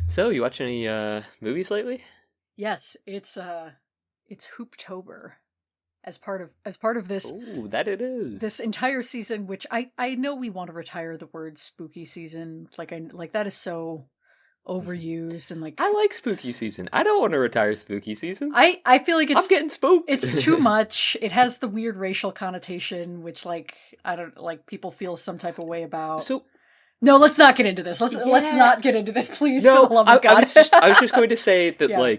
So, you watch any movies lately? Yes, it's Hooptober as part of Oh, that it is. this entire season, which I know we want to retire the word spooky season. Like that is so overused and I like like spooky season. I don't want to retire spooky season. I feel like I'm getting spooked. it's too much. It has the weird racial connotation, which like I don't like people feel some type of way about. So, No, let's not get into this. Let's yeah. not get into this, please, for No, the love of God. I was just going to say that Yeah.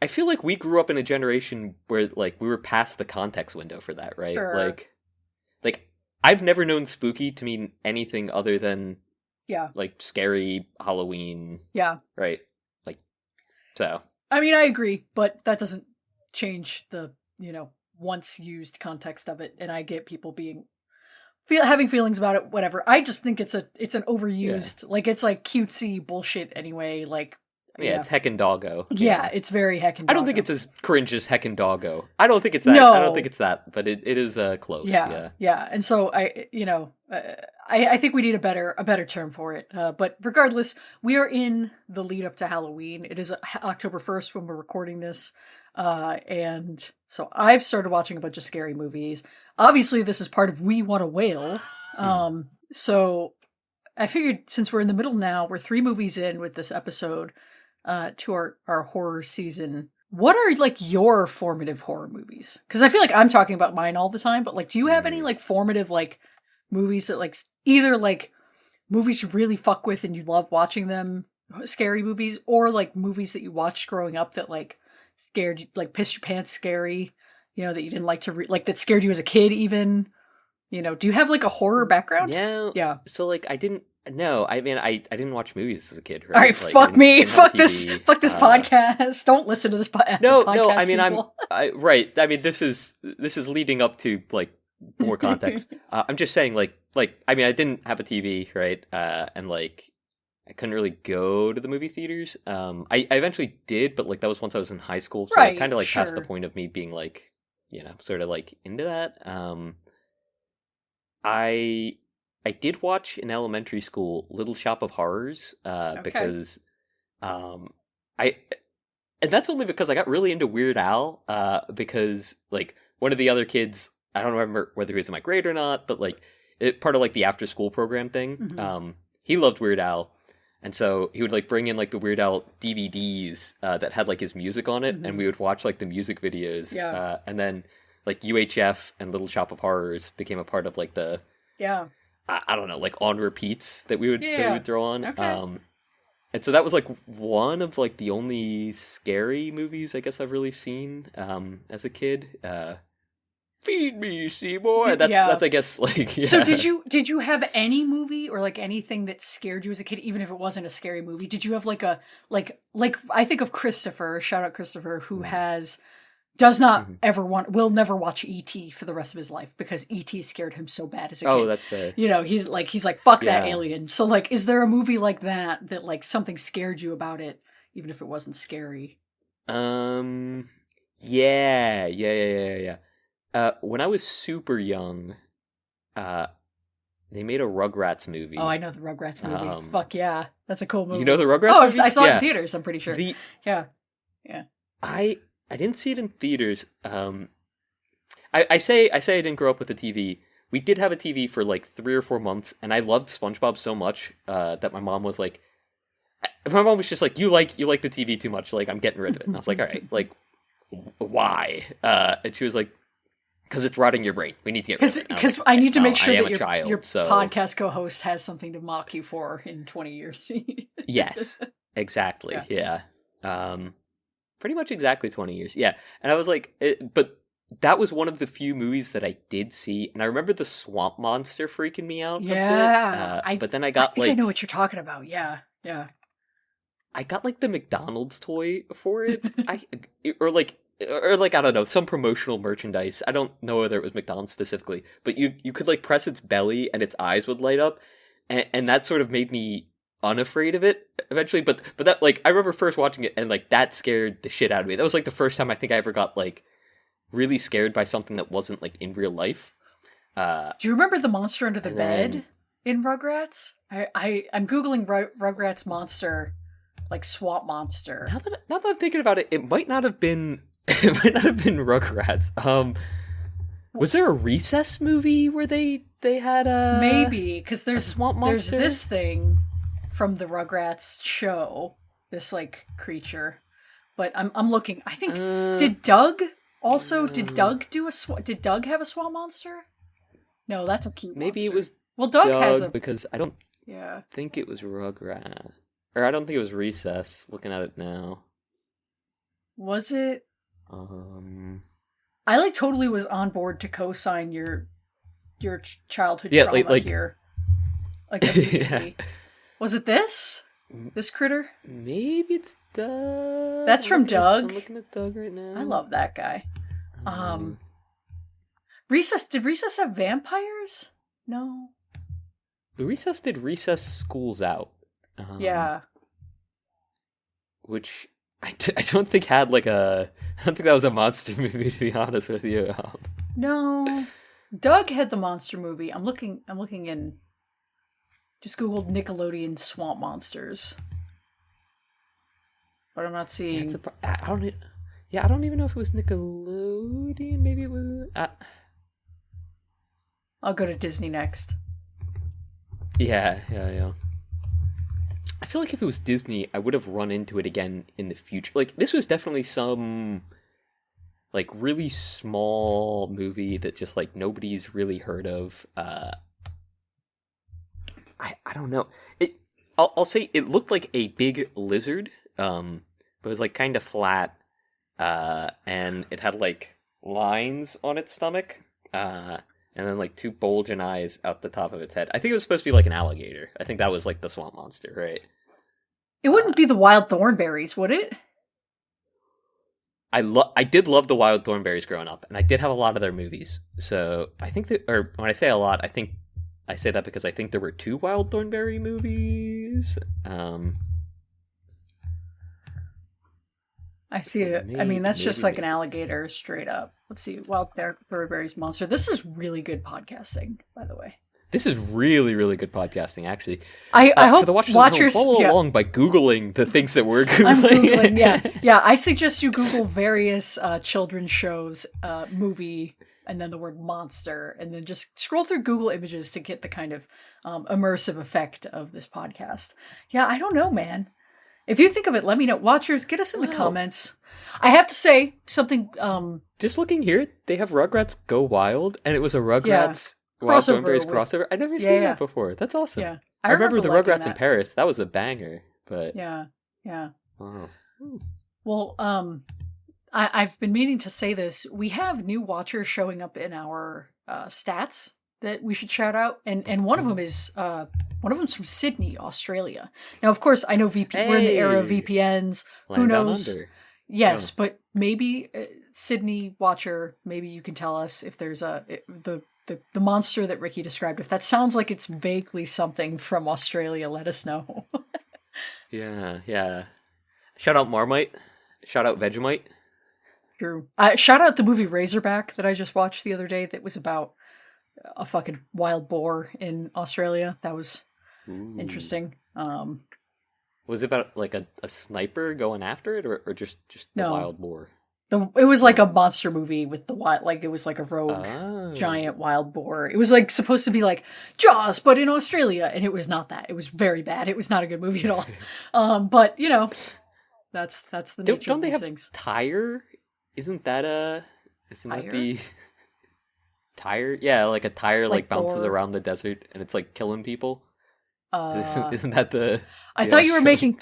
I feel like we grew up in a generation where we were past the context window for that, right? Sure. Like I've never known spooky to mean anything other than Yeah. like scary Halloween, Yeah. right? Like so. I mean, I agree, but that doesn't change the, once used context of it. And I get people having feelings about it, whatever. I just think it's an overused, like it's like cutesy bullshit anyway. Like, Yeah, it's Heckin' Doggo. yeah, it's very heckin' I don't think doggo. it's as cringe as Heckin' Doggo. I don't think it's that. No. I don't think it's that, but it is close. Yeah, yeah. And so I think we need a better term for it. But regardless, we are in the lead up to Halloween. It is October 1st when we're recording this. And so I've started watching a bunch of scary movies. Obviously, this is part of We Want a Whale. So I figured since we're in the middle now, we're 3 movies in with this episode to our horror season. What are like your formative horror movies? Because I feel like I'm talking about mine all the time, but like, do you have any like formative like movies that like either like movies you really fuck with and you love watching them, scary movies, or like movies that you watched growing up that like scared you, like pissed your pants, scary, that you didn't like to like that scared you as a kid even. Do you have like a horror background? Yeah. Yeah. So I didn't. No, I mean I didn't watch movies as a kid. Right? All right, Like, fuck me, didn't have fuck a this, TV. fuck this podcast. Don't listen to this No, podcast. no. I mean people. right. I mean this is leading up to like more context. I'm just saying I mean I didn't have a TV, right? And like I couldn't really go to the movie theaters. I eventually did, but like that was once I was in high school, so Right, kind of like past the sure. point of me being like sort of like into that. I did watch in elementary school Little Shop of Horrors Okay. because I and that's only because I got really into Weird Al because like one of the other kids, I don't remember whether he was in my grade or not, but like part of like the after school program thing, Mhm. he loved Weird Al. And so he would like bring in like the Weird Al DVDs that had like his music on it, and we would watch like the music videos. Yeah. And then like UHF and Little Shop of Horrors became a part of like the Yeah. I don't know, like on repeats that we would throw on. Okay. And so that was like one of like the only scary movies I guess I've really seen as a kid. Feed me, Seymour. That's I guess like yeah. So did you have any movie or like anything that scared you as a kid, even if it wasn't a scary movie? Did you have like a like I think of Christopher, shout out Christopher, who does not will never watch E.T. for the rest of his life because E.T. scared him so bad as a kid. Oh, that's fair. He's like fuck that Yeah. alien. So like, is there a movie like that like something scared you about it, even if it wasn't scary? Yeah. When I was super young, they made a Rugrats movie. Oh, I know the Rugrats movie. Fuck yeah, that's a cool movie. You know the Rugrats Oh, movie? I saw it Yeah. in theaters. I'm pretty sure. Yeah. I didn't see it in theaters. I say I didn't grow up with a TV. We did have a TV for like 3 or 4 months, and I loved SpongeBob so much that my mom was just like, you like the TV too much. Like, I'm getting rid of it. And I was like, all right, like, why? And she was like, because it's rotting your brain. We need to get rid of it. Because I need to make sure I am that a child, your so... podcast co-host has something to mock you for in 20 years. Yes, exactly. Yeah. Pretty much exactly 20 years. Yeah. And I was like, but that was one of the few movies that I did see. And I remember the swamp monster freaking me out Yeah. a bit. But then I got I know what you're talking about. Yeah. I got like the McDonald's toy for it. Or like, I don't know, some promotional merchandise. I don't know whether it was McDonald's specifically, but you could like press its belly and its eyes would light up. And that sort of made me unafraid of it eventually, but that like I remember first watching it and like that scared the shit out of me. That was like the first time I think I ever got like really scared by something that wasn't like in real life. Do you remember the monster under the bed in Rugrats? I'm googling Rugrats monster like Swamp Monster. Now that I'm thinking about it, it might not have been it might not have been Rugrats. Was there a Recess movie where they had maybe because a swamp monster? there's this thing from the Rugrats show, this like creature. But I'm looking. I think did Doug did Doug have a swamp monster? No, that's a cute maybe monster. it was well Doug has a because I don't think it was Rugrats. Or I don't think it was Recess, looking at it now. Was it? I like totally was on board to co-sign your childhood trauma like here. Like immediately. Yeah. Was it this? This critter? Maybe it's Doug. That's from Doug. I'm looking at Doug right now. I love that guy. Recess, did Recess have vampires? No. The Recess did Recess Schools Out. Yeah. Which I don't think had like I don't think that was a monster movie, to be honest with you. No. Doug had the monster movie. I'm looking in. Just Googled Nickelodeon Swamp Monsters. But I'm not seeing. I don't even know if it was Nickelodeon. Maybe it was. I'll go to Disney next. Yeah. I feel like if it was Disney, I would have run into it again in the future. Like, this was definitely some, like, really small movie that just, like, nobody's really heard of. I don't know. I'll say it looked like a big lizard, but it was, like, kind of flat, and it had, like, lines on its stomach, and then, like, two bulging eyes out the top of its head. I think it was supposed to be like an alligator. I think that was, like, the swamp monster, right? It wouldn't be the Wild Thornberries, would it? I did love the Wild Thornberries growing up, and I did have a lot of their movies. So I think that, or when I say a lot, I say that because I think there were 2 Wild Thornberry movies. I see it. I mean, that's just like an alligator straight up. Let's see. Wild Thornberries monster. This is really good podcasting, by the way. This is really, really good podcasting, actually. I hope for the watchers follow along by Googling the things that we're Googling. I'm Googling, yeah. Yeah, I suggest you Google various children's shows, movie, and then the word monster, and then just scroll through Google Images to get the kind of immersive effect of this podcast. Yeah, I don't know, man. If you think of it, let me know. Watchers, get us in the comments. I have to say something... just looking here, they have Rugrats Go Wild, and it was a Rugrats... Wild Thornberries crossover. I've never seen that before. That's awesome. Yeah, I remember the Rugrats in Paris. That was a banger. But yeah. Wow. Well, I've been meaning to say this. We have new watchers showing up in our stats that we should shout out, and one of them is one of them's from Sydney, Australia. Now, of course, I know we're in the era of VPNs. Who knows? Yes, but maybe Sydney watcher. Maybe you can tell us if there's the monster that Ricky described. If that sounds like it's vaguely something from Australia, let us know. Yeah. Shout out Marmite. Shout out Vegemite. True. Shout out the movie Razorback that I just watched the other day that was about a fucking wild boar in Australia. That was interesting. Was it about like a sniper going after it or just the wild boar? It was like a monster movie with the wild, like it was like a rogue giant wild boar. It was like supposed to be like Jaws, but in Australia, and it was not that. It was very bad. It was not a good movie at all. But you know, that's the nature of these things. Tyre? Isn't that the Tyre? Yeah, like a tire like bounces around the desert and it's like killing people. Isn't that the? I thought you were making.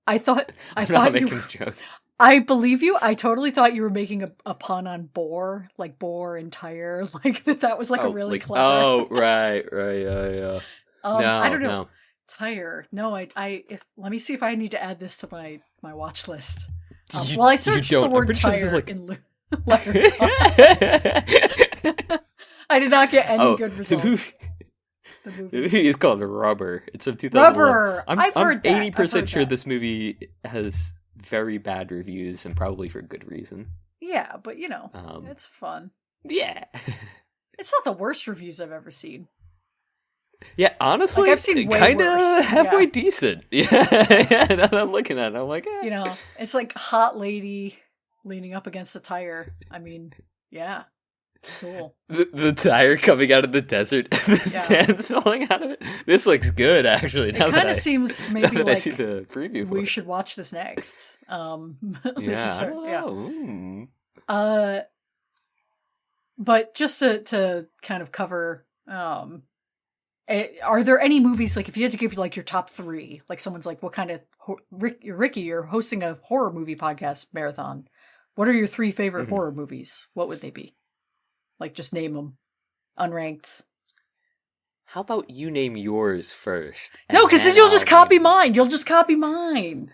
I thought you were making. I believe you. I totally thought you were making a pun on boar, like boar and tire, like that was like a really clever. Oh, right, yeah. I don't know. No. Tire. No, let me see if I need to add this to my watch list. Well, I searched the word tire in Letterboxd. I did not get any good results. The movie is called Rubber. It's from 2001. Rubber. I've heard that. 80% sure this movie has very bad reviews and probably for good reason. Yeah, but you know, it's fun. Yeah. It's not the worst reviews I've ever seen. Yeah, honestly, I've seen way kind worse. of halfway Yeah. decent. Yeah, now that I'm looking at it, I'm like, You know, it's like hot lady leaning up against a tire. I mean, yeah, cool. the tire coming out of the desert, the Yeah. sand's falling out of it. This looks good, actually. It kind of seems Now maybe that I see like the preview for we it. should watch this next. This Yeah, is I don't yeah. know. But just to kind of cover, are there any movies, like if you had to give like your top 3, like someone's like, what kind of Ricky, you're hosting a horror movie podcast marathon. What are your 3 favorite horror movies? What would they be? Like, just name them, unranked. How about you name yours first? No, because then you'll just I'll copy name mine. You'll just copy mine.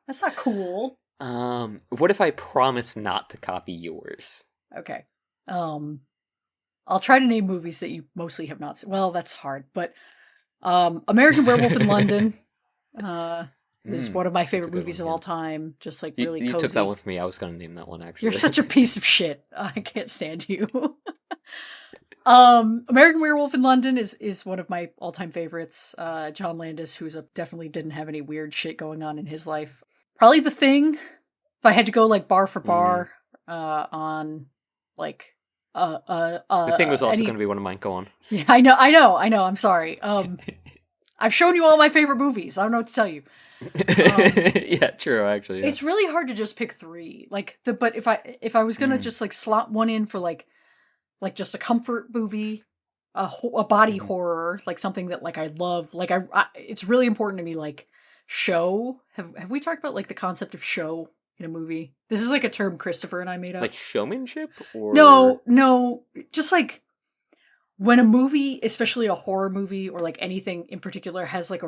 That's not cool. What if I promise not to copy yours? Okay. I'll try to name movies that you mostly have not seen. Well, that's hard, but American Werewolf in London is one of my favorite movies of all time. Just like really you cozy. took that one from me. I was going to name that one, actually. You're such a piece of shit. I can't stand you. American Werewolf in London is one of my all-time favorites. John Landis, who's definitely didn't have any weird shit going on in his life. Probably The Thing. If I had to go like bar for bar on like The Thing was also going to be one of mine. Go on. Yeah, I know. I'm sorry. I've shown you all my favorite movies. I don't know what to tell you. Yeah, true. Actually, yeah. It's really hard to just pick 3. But if I was gonna just like slot one in for like just a comfort movie, a body horror, like something that like I love, like I it's really important to me. Like show. Have we talked about like the concept of show in a movie? This is like a term Christopher and I made up. Like showmanship, or no, just like when a movie, especially a horror movie or like anything in particular, has like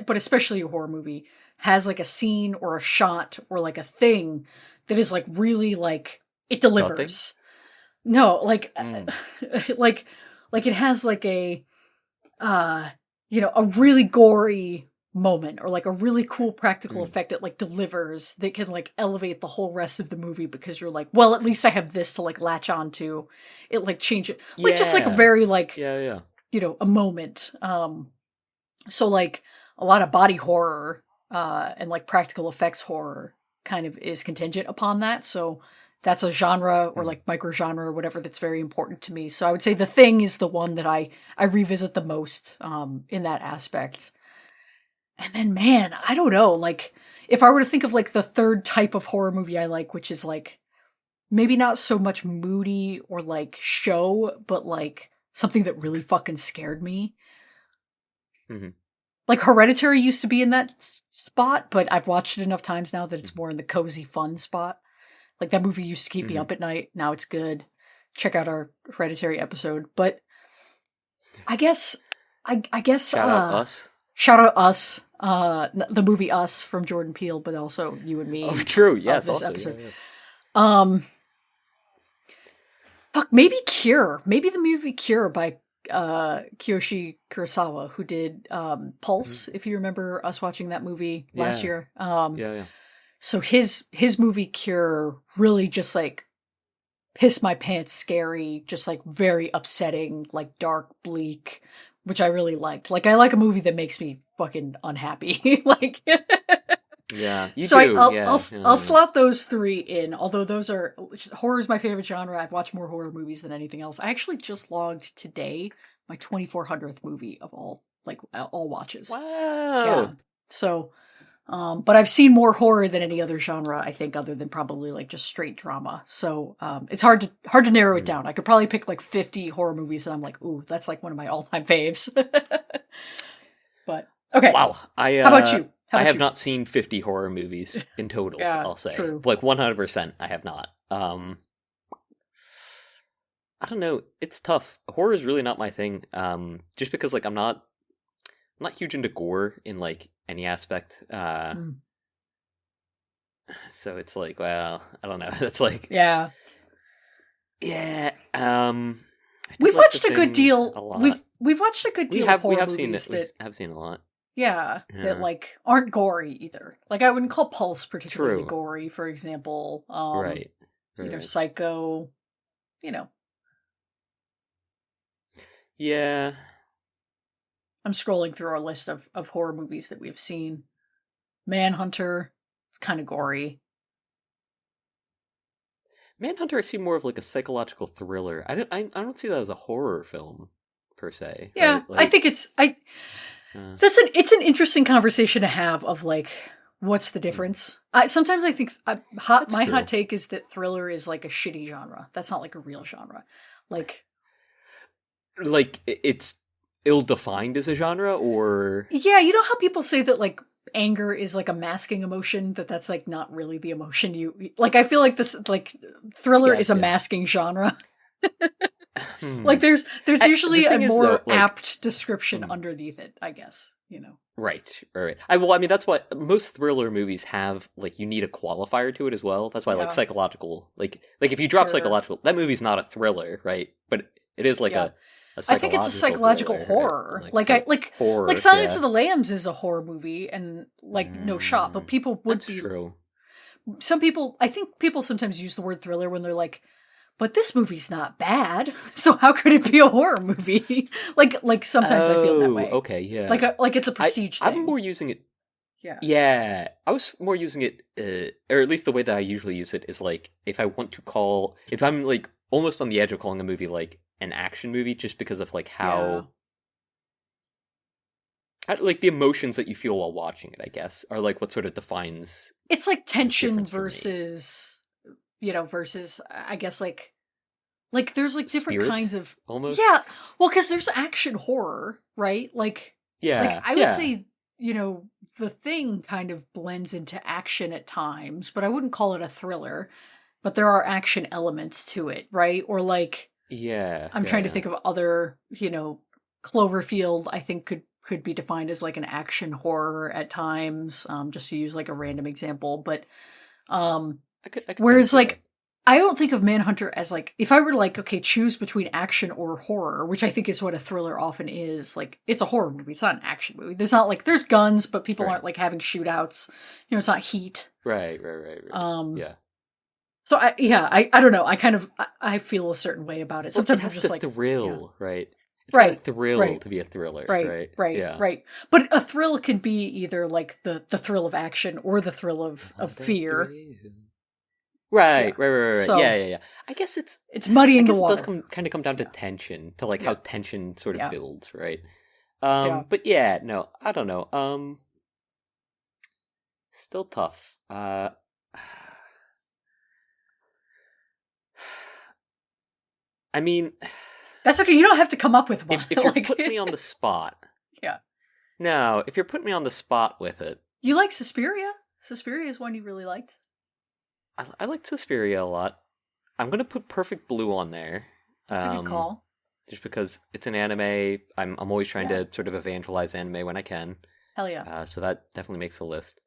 but especially a horror movie, has like a scene or a shot or like a thing that is like really like it delivers. No, like like it has like a a really gory moment or like a really cool practical effect that like delivers that can like elevate the whole rest of the movie because you're like, well, at least I have this to like latch on to. It like change it like just like a very like a moment. So like a lot of body horror and like practical effects horror kind of is contingent upon that. So that's a genre or like micro genre or whatever that's very important to me. So I would say The Thing is the one that I revisit the most in that aspect. And then, man, I don't know, like, if I were to think of, like, the third type of horror movie I like, which is, like, maybe not so much moody or, like, show, but, like, something that really fucking scared me. Like, Hereditary used to be in that spot, but I've watched it enough times now that it's more in the cozy, fun spot. Like, that movie used to keep me up at night. Now it's good. Check out our Hereditary episode. But I guess... Shout out Us. Shout out Us, the movie Us from Jordan Peele, but also You and Me. Oh, true. Yes, this also, episode. Yeah. Fuck, maybe Cure. Maybe the movie Cure by Kiyoshi Kurosawa, who did Pulse. If you remember us watching that movie last year. Yeah. So his movie Cure really just like piss my pants, scary, just like very upsetting, like dark, bleak. Which I really liked. Like, I like a movie that makes me fucking unhappy. Like, yeah, you so do. I'll slot those 3 in. Although horror is my favorite genre. I've watched more horror movies than anything else. I actually just logged today my 2400th movie of all watches. Wow. Yeah. So, but I've seen more horror than any other genre, I think, other than probably like just straight drama. So, it's hard to narrow it down. I could probably pick like 50 horror movies and I'm like, ooh, that's like one of my all-time faves. But okay. Wow. How about you? I have not seen 50 horror movies in total, I'll say. True. Like 100% I have not. I don't know. It's tough. Horror is really not my thing. Just because like I'm not huge into gore in like any aspect. So it's like, well, I don't know. It's like yeah. We've watched a good deal. We've watched a good deal of horror movies we have seen a lot. Yeah, that like aren't gory either. Like I wouldn't call Pulse particularly gory, for example. Right. Psycho. Yeah. I'm scrolling through our list of horror movies that we've seen. Manhunter, it's kind of gory. Manhunter I see more of like a psychological thriller. I don't see that as a horror film per se, Yeah, right? I Like think I uh, it's an interesting conversation to have of like what's the hmm, difference. Sometimes I think that's my hot true. take is that thriller is like a shitty genre. That's not like a real genre. Like Like it's ill-defined as a genre, or yeah, you know how people say that like anger is like a masking emotion, that's like not really the emotion you like. I feel like this like I thriller is guess, a yeah. masking genre. Hmm. Like there's The usually a thing is though, more like apt description hmm, underneath it, I guess, you know. right. I mean that's what most thriller movies have. Like you need a qualifier to it as well. That's why like Yeah, psychological, like if you drop sure. psychological, that movie's not a thriller, right? But it is like Yeah. a I think it's a psychological psychological thriller, right? horror. Like Like like horror, Silence yeah. of the Lambs is a horror movie and like no shot, but Mm, people would that's be true. some people I think people sometimes use the word thriller when they're like, but this movie's not bad. So how could it be a horror movie? Like sometimes I feel that Oh, way. okay, yeah. Like it's a prestige I'm thing. more using it. Yeah. Yeah, I was more using it, or at least the way that I usually use it is like if I want to call, if I'm like almost on the edge of calling a movie like an action movie, just because of like Yeah. like the emotions that you feel while watching it, I guess, are like what sort of defines It's like the tension difference for me. versus versus I guess like there's like different Spirit, kinds of yeah, almost. well cuz there's action horror, right? Like Yeah, I would yeah, say, The Thing kind of blends into action at times, but I wouldn't call it a thriller, but there are action elements to it, right? Or like yeah, I'm trying to yeah. think of other, Cloverfield I think could be defined as like an action horror at times, just to use like a random example, but um I could kind of whereas see that. like I don't think of Manhunter as like if I were to like okay choose between action or horror, which I think is what a thriller often is. Like it's a horror movie, it's not an action movie. There's not like there's guns, but people Right, aren't like having shootouts. It's not Heat. right. Um, Yeah. so I don't know. I kind of I feel a certain way about it. Well, it Sometimes I'm has just to like yeah, thrill, right? It's got to right, thrill right, to be a thriller, right, right? right, Yeah. right. But a thrill can be either like the thrill of action or the thrill of Want that fear. thrill. Yeah. Right. So Yeah. I guess it's it's I muddying the guess it does water. come down to Yeah. tension, to like how Yeah. tension sort of Yeah. builds, right? Yeah. But yeah, no, I don't know. Still tough. I mean, That's okay. You don't have to come up with one. if you're Like, putting me on the spot, yeah. no, if you're putting me on the spot with it, You like Suspiria? Suspiria is one you really liked. I like Suspiria a lot. I'm gonna put Perfect Blue on there. That's a good Um, call. just because it's an anime. I'm always trying Yeah. to sort of evangelize anime when I can. Hell yeah. So that definitely makes the list.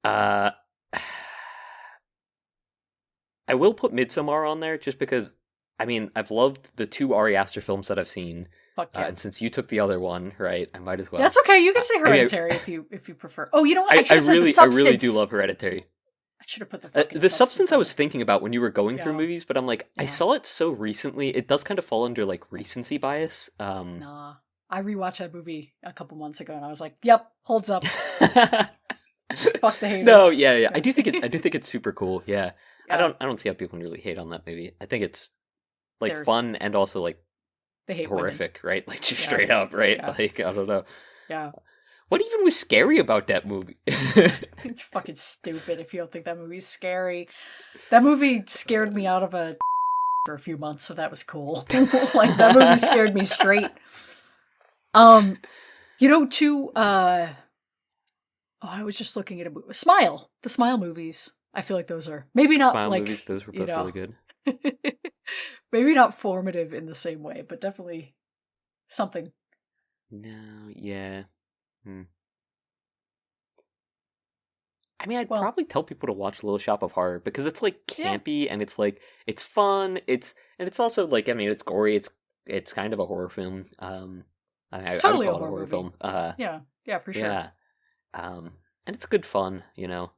Uh, I will put Midsommar on there just because. I mean, I've loved the two Ari Aster films that I've seen, Fuck yeah. and since you took the other one, right, I might as well. That's okay. You can say I mean, Hereditary if you prefer. Oh, you know what? I should have said The I really do Substance. love Hereditary. I should have put the fucking The Substance Substance I on was there. thinking about when you were going through Yeah. movies, but I'm like, I Yeah. saw it so recently. It does kind of fall under like recency bias. Nah. I rewatched that movie a couple months ago and I was like, yep, holds up. Fuck the No, haters. yeah. Yeah. I do think it's super cool. Yeah. Yeah. I don't see how people can really hate on that movie. I think it's like They're fun and also like they hate women. horrific, right? Like just Yeah. straight up, right? Yeah. Like I don't know. Yeah. What even was scary about that movie? It's fucking stupid if you don't think that movie's scary. That movie scared me out of a for a few months, so that was cool. Like that movie scared me straight. Too I was just looking at a movie. Smile. The Smile movies. I feel like those are maybe not Smile movies, like, those were both really good. maybe not formative in the same way, but definitely something. No, yeah. Hmm. I mean, I'd Well, probably tell people to watch Little Shop of Horror because it's like yeah. campy and it's like it's fun. It's also like I mean, it's gory. It's kind of a horror film. It's I would totally a call it a horror horror movie. film. Yeah. Yeah, for sure. Yeah. And it's good fun. You know.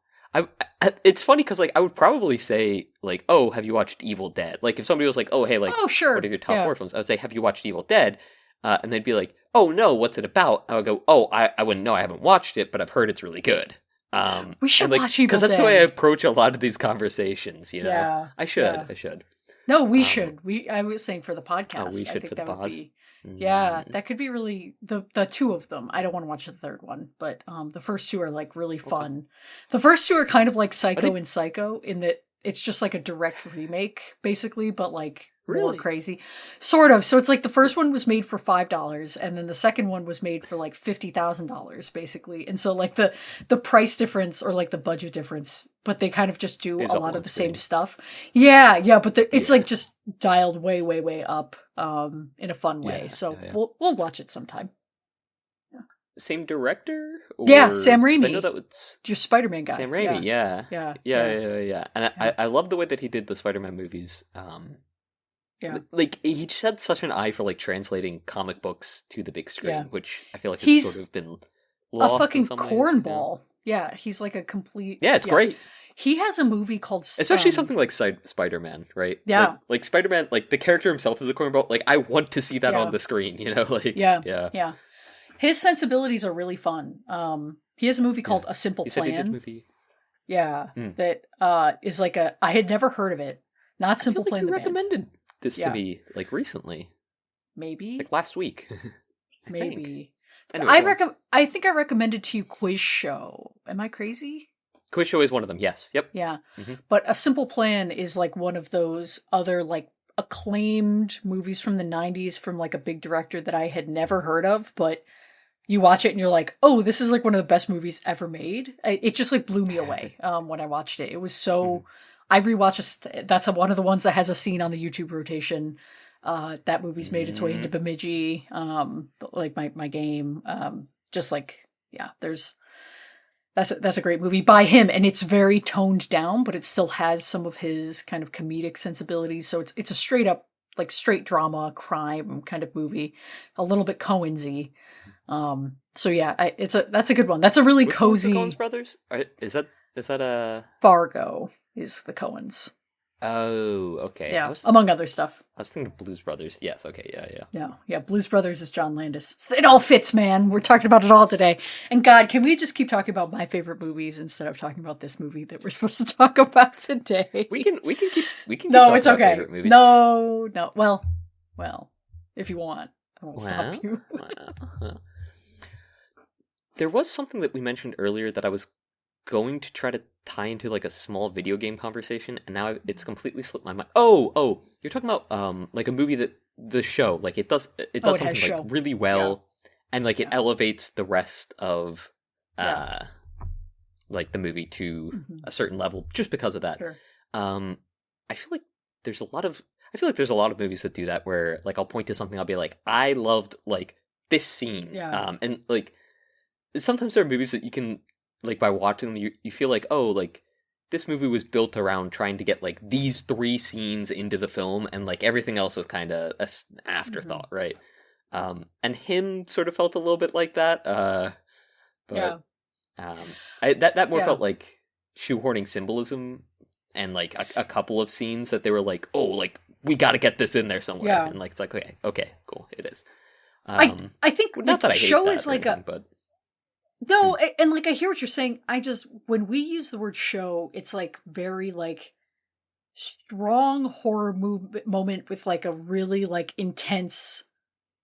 it's funny because like I would probably say like, oh, have you watched Evil Dead? Like if somebody was like, oh, hey, like Oh, what sure. are your top Yeah. horror films? I would say, have you watched Evil Dead? And they'd be like, oh no, what's it about? I would go, oh, I wouldn't know, I haven't watched it, but I've heard it's really good. We And should like watch because Evil that's the way I Dead. approach a lot of these conversations. Yeah. I should, Yeah. I should. No, we Um, should. I was saying for the oh, we podcast. I should think for the that would pod. be, yeah, Mm, that could be really the two of them. I don't want to watch the third one, but the first two are like really okay. fun. The first two are kind of like Are Psycho they and Psycho in that it's just like a direct remake, basically, but like more really? crazy, sort of. So it's like the first one was made for $5, and then the second one was made for like $50,000, basically. And so like the price difference or like the budget difference, but they kind of just do Is a all lot of on the same screen? stuff. Yeah, but it's like Yeah, just dialed way, way, way up, in a fun way. yeah, So yeah, yeah. we'll watch it sometime. Yeah, Same director, yeah, or Sam because I know Raimi, that was your Spider-Man Sam guy. Raimi. Yeah, Yeah, yeah, yeah, yeah, yeah, yeah. Yeah. And yeah, I love the way that he did the Spider-Man movies. yeah, Like he just had such an eye for like translating comic books to the big yeah. screen, which I feel like has sort He's of been a lost in fucking some ways. cornball. Yeah, he's like a complete. Yeah, it's Yeah, great. he has a movie called Especially something like Spider-Man, right? Yeah, Like Spider-Man, like the character himself is a cornball. Like I want to see that on yeah, the screen, Like yeah, yeah, yeah. His sensibilities are really fun. He has a movie yeah. called A Simple You said he did the Plan. movie. Yeah, Hmm. that is like a. I had never heard of it. Not I feel Simple like Plan you the band. recommended this to Yeah, me like recently, maybe, like last week, I think. maybe. Anyway, go on. I think I recommended to you Quiz Show. Am I crazy? Quiz Show is one of them. Yes. Yep. Yeah. Hmm. But A Simple Plan is like one of those other like acclaimed movies from the 90s from like a big director that I had never heard of, but you watch it and you're like, "Oh, this is like one of the best movies ever made." It just like blew me away when I watched it. It was Hmm. so I rewatched that's one of the ones that has a scene on the YouTube rotation. That movie's made its way into Hmm. Bemidji, like my game. Just like yeah, there's that's a great movie by him, and it's very toned down, but it still has some of his kind of comedic sensibilities. So it's a straight up like straight drama crime kind of movie, a little bit Coensy. So yeah, that's a good one. That's a really Which one was the Coens cozy. brothers? Is that a? Fargo is the Coens. Oh, okay. I Yeah, was among other stuff. I was thinking Blues Brothers. Yes. Okay. Yeah. Yeah. Yeah. Blues Brothers is John Landis. So it all fits, man. We're talking about it all today. And God, can we just keep talking about my favorite movies instead of talking about this movie that we're supposed to talk about today? We can keep No, talking it's about okay. favorite movies. No. Well, if you want, I won't Well, stop you. there was something that we mentioned earlier that I was going to try to tie into like a small video game conversation, and now it's completely slipped my mind. Oh, you're talking about like a movie that the show like it Oh, does it has something like show. really Yeah. well, and like it Yeah. elevates the rest of Yeah. like the movie to Mhm. a certain level just because of that. Sure. Um, I feel like there's a lot of movies that do that where like I'll point to something, I'll be like, I loved like this scene. Yeah. And like sometimes there are movies that you can like by watching them you feel like, oh, like this movie was built around trying to get like these three scenes into the film, and like everything else was kind of an afterthought, right? And him sort of felt a little bit like that. Yeah. But that more Yeah. felt like shoehorning symbolism, and like a couple of scenes that they were like, oh, like we got to get this in there somewhere, Yeah. and like it's like okay, cool, it is. I think Not like that I hate show that is or like anything, but no, and like I hear what you're saying. I just when we use the word show, it's like very like strong horror moment with like a really like intense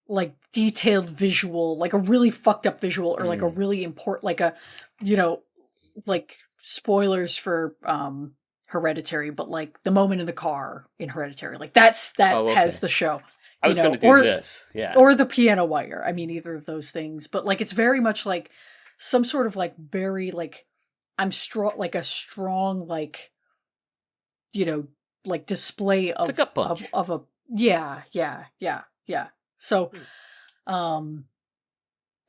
like detailed visual, like a really fucked up visual, or like a really important like a like spoilers for Hereditary, but like the moment in the car in Hereditary, like that Oh, has okay. the show, I was going to do or this, yeah. or the piano wire. I mean, either of those things, but like it's very much like some sort of like very like I'm strong, like a strong like like display It's a gut punch. of a yeah. So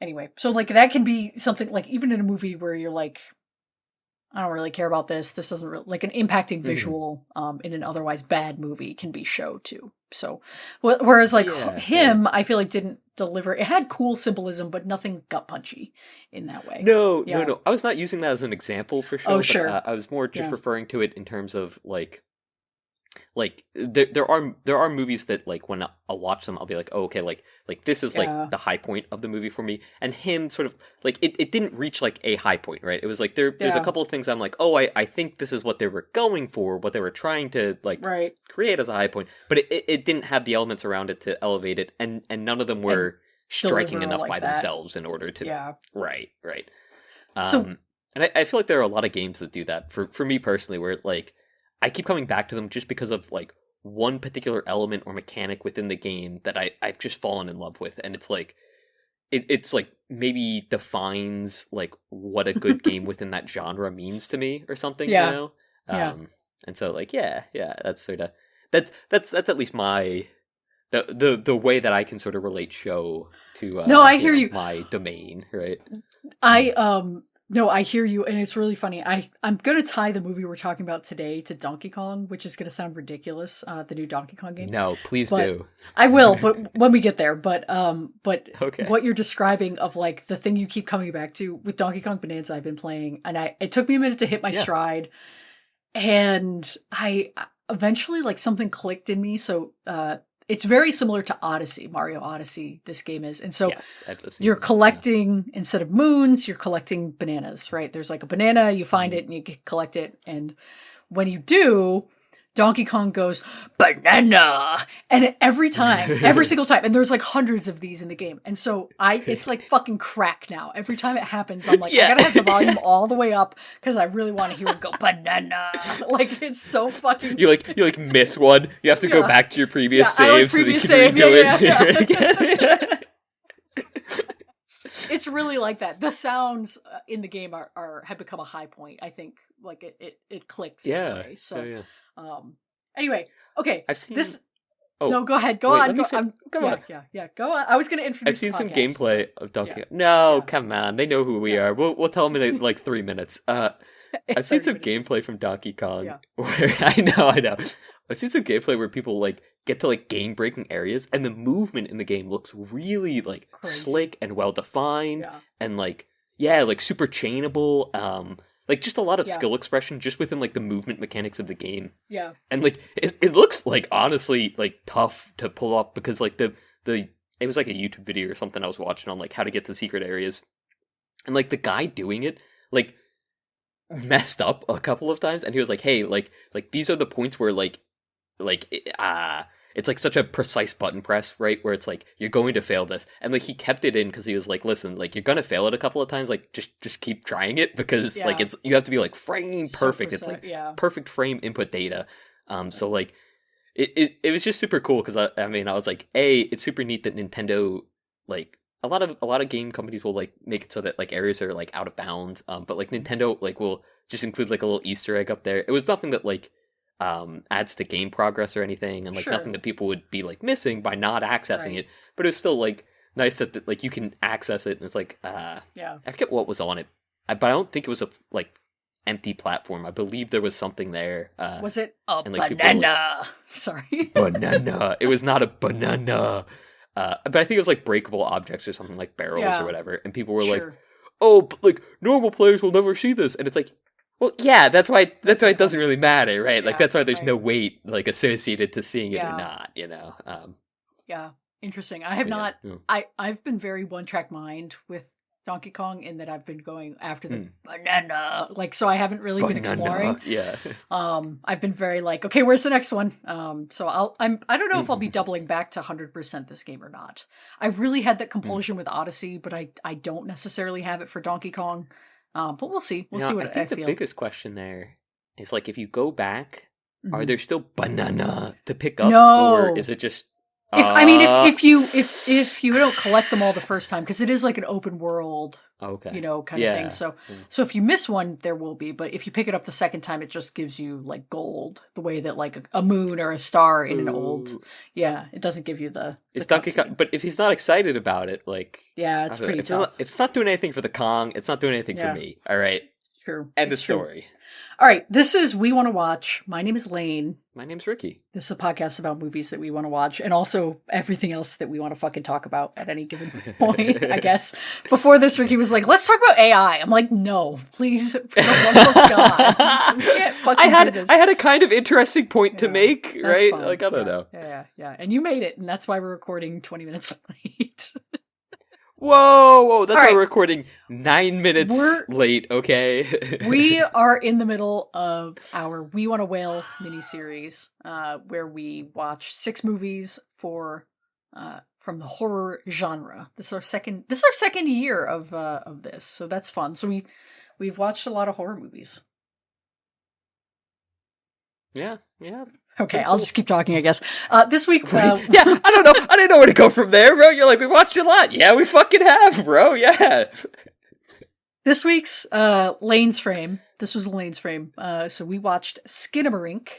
anyway, so like that can be something like even in a movie where you're like, I don't really care about this. This doesn't really like an impacting visual in an otherwise bad movie can be show too. So whereas like Yeah, him, I feel like didn't deliver. It had cool symbolism, but nothing gut punchy in that way. No, no, Yeah. no. I was not using that as an example for Oh, show, but sure. I was more just Yeah. referring to it in terms of like there are movies that like when I'll watch them I'll be like, oh, okay, like this is like Yeah. the high point of the movie for me, and him sort of like it didn't reach like a high point, right? It was like there's a Yeah. couple of things I'm like, oh, I think this is what they were going for, what they were trying to like Right. create as a high point, but it didn't have the elements around it to elevate it, and none of them And were striking deliver enough like by that. themselves in order to Yeah. right. So And I feel like there are a lot of games that do that for me personally, where like I keep coming back to them just because of like one particular element or mechanic within the game that I've just fallen in love with, and it's like it's like maybe defines like what a good game within that genre means to me or something, yeah. you know? Yeah. And so like yeah, that's sort of that's at least my the way that I can sort of relate show to No, I hear you. my domain, right? I no, I hear you, and it's really funny. I'm gonna tie the movie we're talking about today to Donkey Kong, which is gonna sound ridiculous, the new Donkey Kong game. No, please But do. I will, but when we get there. But Okay. what you're describing of like the thing you keep coming back to with Donkey Kong Bonanza, I've been playing, and it took me a minute to hit my Yeah. stride, and I eventually like something clicked in me. So it's very similar to Odyssey, Mario Odyssey. This game is, and so Yes, I've seen you're them, yeah. collecting instead of moons, you're collecting bananas, right? There's like a banana, you find Mhm. it and you collect it, and when you do, Donkey Kong goes banana, and every time, every single time, and there's like hundreds of these in the game, and so it's like fucking crack now. Every time it happens, I'm like, I Yeah. gotta have the volume all the way up because I really want to hear it go banana. Like it's so fucking. You like miss one. You have to go Yeah. back to your previous Yeah, I like save so that you previous can save. redo Yeah, it. It's really like that. The sounds in the game have become a high point. I think like it clicks Yeah. anyway. So yeah. anyway, okay. I've seen. This Oh, no, go ahead. Go wait, on. let me Go, come on. Yeah. Go on. I was going to introduce. I've seen the some podcast, gameplay so- of Donkey yeah. Kong. No, Yeah. come on. They know who we Yeah. are. We'll tell them in like 3 minutes. I've seen 30 some minutes. gameplay from Donkey Kong Yeah. where I know. I've seen some gameplay where people like get to like game breaking areas, and the movement in the game looks really like Crazy. slick and well defined, Yeah. and like like super chainable. Like just a lot of Yeah. skill expression just within like the movement mechanics of the game, Yeah. and like it looks like honestly like tough to pull off because like the it was like a YouTube video or something I was watching on like how to get to secret areas, and like the guy doing it like messed up a couple of times, and he was like, hey, like these are the points where like it's like such a precise button press, right, where it's like you're going to fail this, and like he kept it in because he was like, listen, like you're gonna fail it a couple of times, like just keep trying it because like Yeah. you have to be like frame So perfect. It's precise, like yeah. perfect frame input data. So like it was just super cool because I mean I was like, it's super neat that Nintendo like a lot of game companies will like make it so that like areas are like out of bounds, but like Nintendo like will just include like a little Easter egg up there. It was nothing that like adds to game progress or anything, and like Sure. nothing that people would be like missing by not accessing Right. it, but it was still like nice that like you can access it, and it's like Yeah. I forget what was on it, but I don't think it was a like empty platform. I believe there was something there. Was it a and, like, people were, like, banana? Sorry. banana. It was not a banana. But I think it was like breakable objects or something, like barrels Yeah. or whatever, and people were like, Sure. "Oh, but like normal players will never see this," and it's like, well, yeah, that's why That's it the doesn't point. really matter, right? Like Yeah, that's why there's right. no weight like associated to seeing it Yeah. or not, you know. Yeah, interesting. I have But yeah, not. yeah. I've been very one track mind with Donkey Kong in that I've been going after the Mm. banana, like so I haven't really been exploring. Yeah. I've been very like, okay, where's the next one? So I don't know if I'll be doubling back to 100% this game or not. I really had that compulsion with Odyssey, but I don't necessarily have it for Donkey Kong. But we'll see. We'll see what I think the feel. biggest question there is like if you go back, are Mhm. there still banana to pick up, No. or is it just? If you don't collect them all the first time, because it is like an open world, Okay. kind of Yeah. thing. So Yeah. so if you miss one, there will be. But if you pick it up the second time, it just gives you like gold, the way that like a moon or a star in an old. Ooh. Yeah, it doesn't give you the. It's the Donkey Kong, cutscene. but if he's not excited about it, like Yeah, it's I don't know, pretty if tough. it's not doing anything for the Kong, it's not doing anything Yeah. for me. All right. True. End of It's true. story. All right. This is We Want to Watch. My name is Lane. My name's Ricky. This is a podcast about movies that we want to watch and also everything else that we want to fucking talk about at any given point, I guess. Before this, Ricky was like, let's talk about AI. I'm like, no, please, for the love of God. We can't fucking do this. I had a kind of interesting point to make, right? Fine. Like, I don't know. Yeah. And you made it, and that's why we're recording 20 minutes late. Whoa, that's why right. we're recording 9 minutes late, okay? We are in the middle of our We Want to Whale miniseries, where we watch 6 movies from the horror genre. This is our second year of this, so that's fun. So we've watched a lot of horror movies. Yeah. Okay, I'll just keep talking, I guess. This week... yeah, I don't know. I didn't know where to go from there, bro. You're like, we watched a lot. Yeah, we fucking have, bro. Yeah. This week's Lane's Frame. This was Lane's Frame. So we watched Skinamarink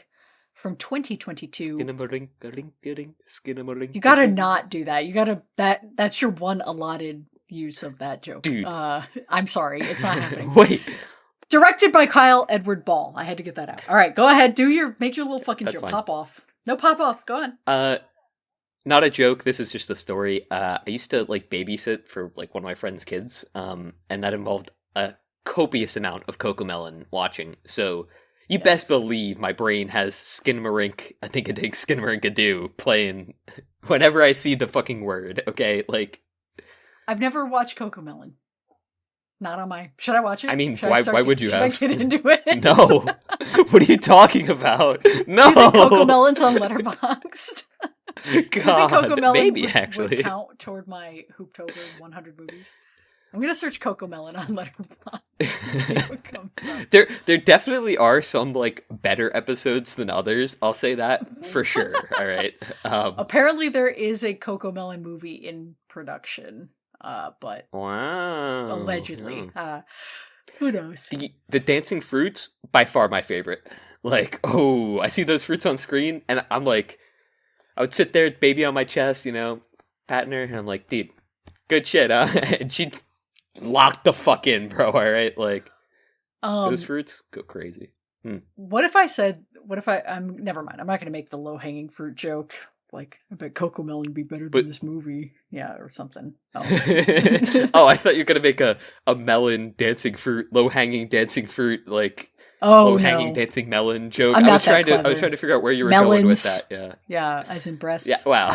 from 2022. Skinamarink. You gotta not do that. You gotta... That's your one allotted use of that joke. Dude. I'm sorry. It's not happening. Wait. Directed by Kyle Edward Ball. I had to get that out. All right, go ahead. Make your little fucking joke. Fine. Pop off. No, pop off. Go on. Not a joke. This is just a story. I used to like babysit for like one of my friend's kids. And that involved a copious amount of Cocomelon watching. So you best believe my brain has Skinamarink, I think a dig Skinamarink-a-doo playing whenever I see the fucking word. Okay, like I've never watched Cocomelon. Not on my... Should I watch it? I mean, why would you have? Should I get into it? No. What are you talking about? No. Do you think Cocomelon's on Letterboxd? God, Do you think Cocomelon maybe, actually. would count toward my Hooptober 100 movies? I'm going to search Cocomelon on Letterboxd and see what comes up. There definitely are some, like, better episodes than others. I'll say that for sure. All right. Apparently there is a Cocomelon movie in production. But wow, allegedly, who knows? The dancing fruits, by far my favorite. Like, I see those fruits on screen, and I'm like, I would sit there, baby on my chest, patting her, and I'm like, dude, good shit, huh? And she'd lock the fuck in, bro. All right, like, those fruits go crazy. What if I'm never mind. I'm not gonna make the low hanging fruit joke. Like, I bet Cocomelon would be better than this movie. Yeah, or something. Oh, I thought you were going to make a melon dancing fruit, low-hanging dancing fruit, like, low-hanging dancing melon joke. I was trying to figure out where you were going with that. Yeah. Yeah, as in breasts. Yeah, wow.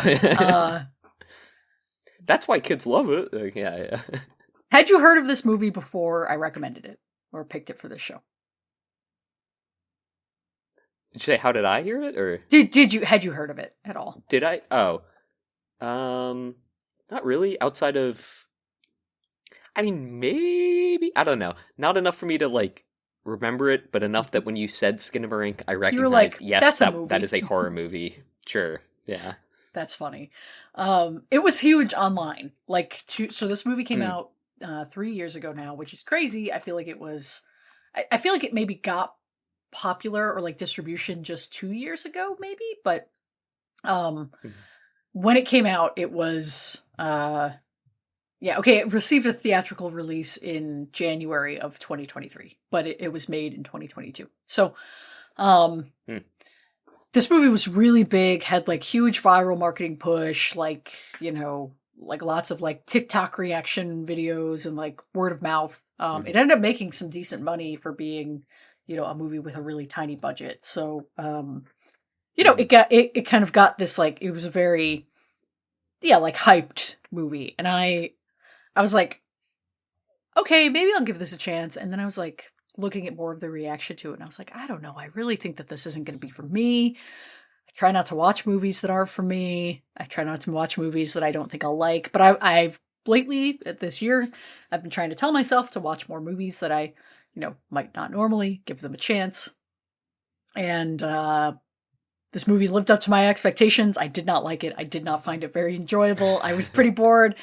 That's why kids love it. Like, yeah. Had you heard of this movie before I recommended it? Or picked it for this show? Did you say, how did I hear it, or had you heard of it at all? Did I? Not really. Outside of, I mean, maybe, I don't know. Not enough for me to like remember it, but enough that when you said Skinamarink, I recognized. Like, yes, that is a horror movie. Sure, yeah. That's funny. It was huge online. So this movie came out 3 years ago now, which is crazy. I feel like it was. I feel like it maybe got popular or like distribution just 2 years ago, maybe, but when it came out, it was it received a theatrical release in January of 2023, but it was made in 2022. So this movie was really big, had like huge viral marketing push, like lots of like TikTok reaction videos and like word of mouth. It ended up making some decent money for being a movie with a really tiny budget. So, it kind of got this, like, it was a very, like hyped movie. And I was like, okay, maybe I'll give this a chance. And then I was like looking at more of the reaction to it. And I was like, I don't know. I really think that this isn't going to be for me. I try not to watch movies that aren't for me. I try not to watch movies that I don't think I'll like. But I've lately, this year, I've been trying to tell myself to watch more movies that I might not normally, give them a chance. And this movie lived up to my expectations. I did not like it. I did not find it very enjoyable. I was pretty bored.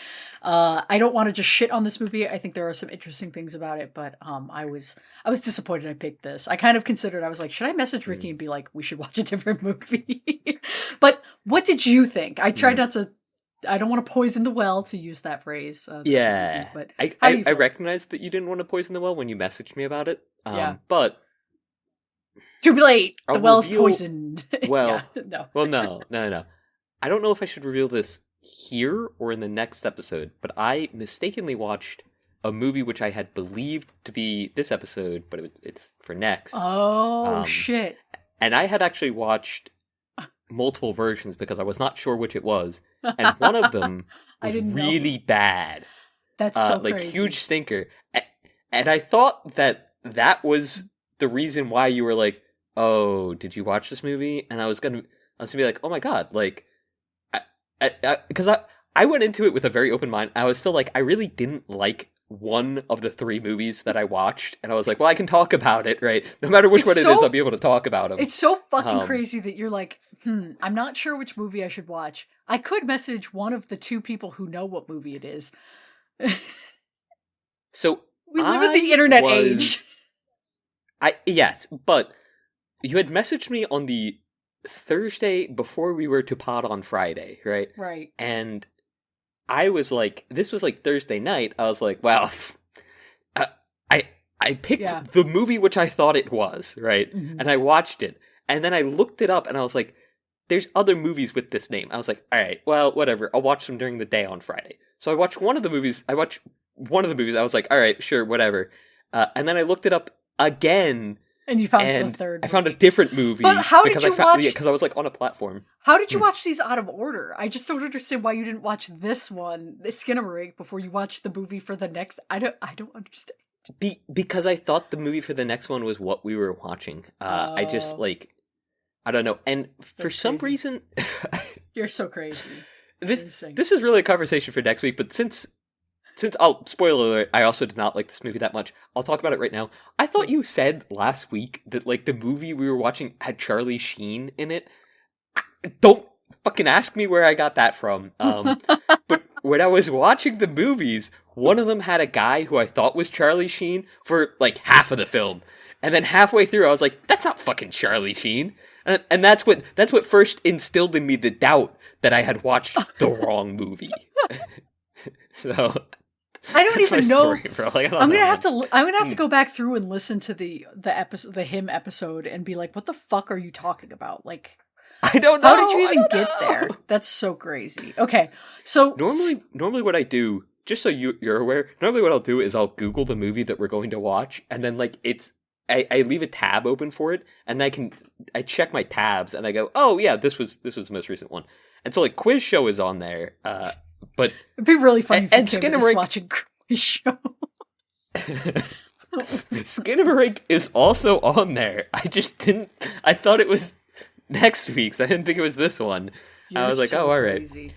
I don't want to just shit on this movie. I think there are some interesting things about it, but I was disappointed I picked this. I kind of considered, I was like, should I message Ricky and be like, we should watch a different movie? But what did you think? I tried not to I don't want to poison the well, to use that phrase. Yeah, but I, how do you I feel? recognized that you didn't want to poison the well when you messaged me about it. Yeah. But Too late. The I'll well's reveal. poisoned. Yeah. Well, No. no. I don't know if I should reveal this here or in the next episode, but I mistakenly watched a movie which I had believed to be this episode, but it's for next. Oh, Um, shit. and I had actually watched multiple versions because I was not sure which it was, and one of them I was didn't know. really bad, That's so like crazy. huge stinker, and I thought that was the reason why you were like, "Oh, did you watch this movie?" And I was gonna be like, "Oh my god!" Like, because I went into it with a very open mind. I was still like, I really didn't like one of the 3 movies that I watched, and I was like, well, I can talk about it, right? No matter which one it is, I'll be able to talk about them. It's so fucking crazy that you're like, I'm not sure which movie I should watch. I could message one of the 2 people who know what movie it is. So we live in the internet age. Yes, but you had messaged me on the Thursday before we were to pod on Friday, right? Right. And I was like, this was like Thursday night. I was like, well, I picked the movie which I thought it was, right? Mm-hmm. And I watched it. And then I looked it up and I was like, there's other movies with this name. I was like, all right, well, whatever. I'll watch them during the day on Friday. So I watched one of the movies. I was like, all right, sure, whatever. And then I looked it up again. And you found the third movie. I found a different movie. But how did you watch... Because I was like on a platform. How did you watch these out of order? I just don't understand why you didn't watch this one, the Skinamarink, before you watched the movie for the next... I don't understand. Because I thought the movie for the next one was what we were watching. I just, like... I don't know. And for some reason... You're so crazy. This is really a conversation for next week, but since I'll spoiler alert, I also did not like this movie that much. I'll talk about it right now. I thought you said last week that like the movie we were watching had Charlie Sheen in it. Don't fucking ask me where I got that from. But when I was watching the movies, one of them had a guy who I thought was Charlie Sheen for like half of the film. And then halfway through I was like, that's not fucking Charlie Sheen. And that's what first instilled in me the doubt that I had watched the wrong movie. So I don't even know. Like, I'm gonna have to go back through and listen to the episode, the him episode, and be like, "What the fuck are you talking about?" Like, I don't know. How did you even get there? That's so crazy. Okay, so normally what I do, just so you're aware, normally what I'll do is I'll Google the movie that we're going to watch, and then like I leave a tab open for it, and I check my tabs, and I go, oh yeah, this was the most recent one, and so like Quiz Show is on there. But it'd be really funny if Skinamarink watching Quiz Show. Skinamarink is also on there. I thought it was next week's. I didn't think it was this one. I was like, so all right. Crazy.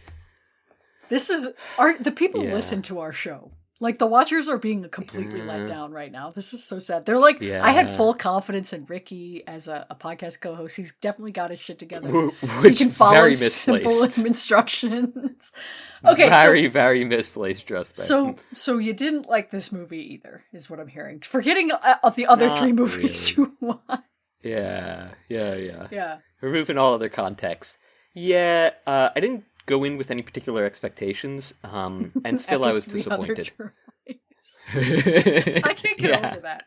The people listen to our show. Like, the watchers are being completely let down right now. This is so sad. They're like, I had full confidence in Ricky as a podcast co-host. He's definitely got his shit together. He can follow simple instructions. Okay, very misplaced just there. So you didn't like this movie either, is what I'm hearing. Forgetting the other Not 3 movies really. you watched. Yeah. Removing all other context. Yeah, I didn't go in with any particular expectations, and still I was disappointed. I can't get over that.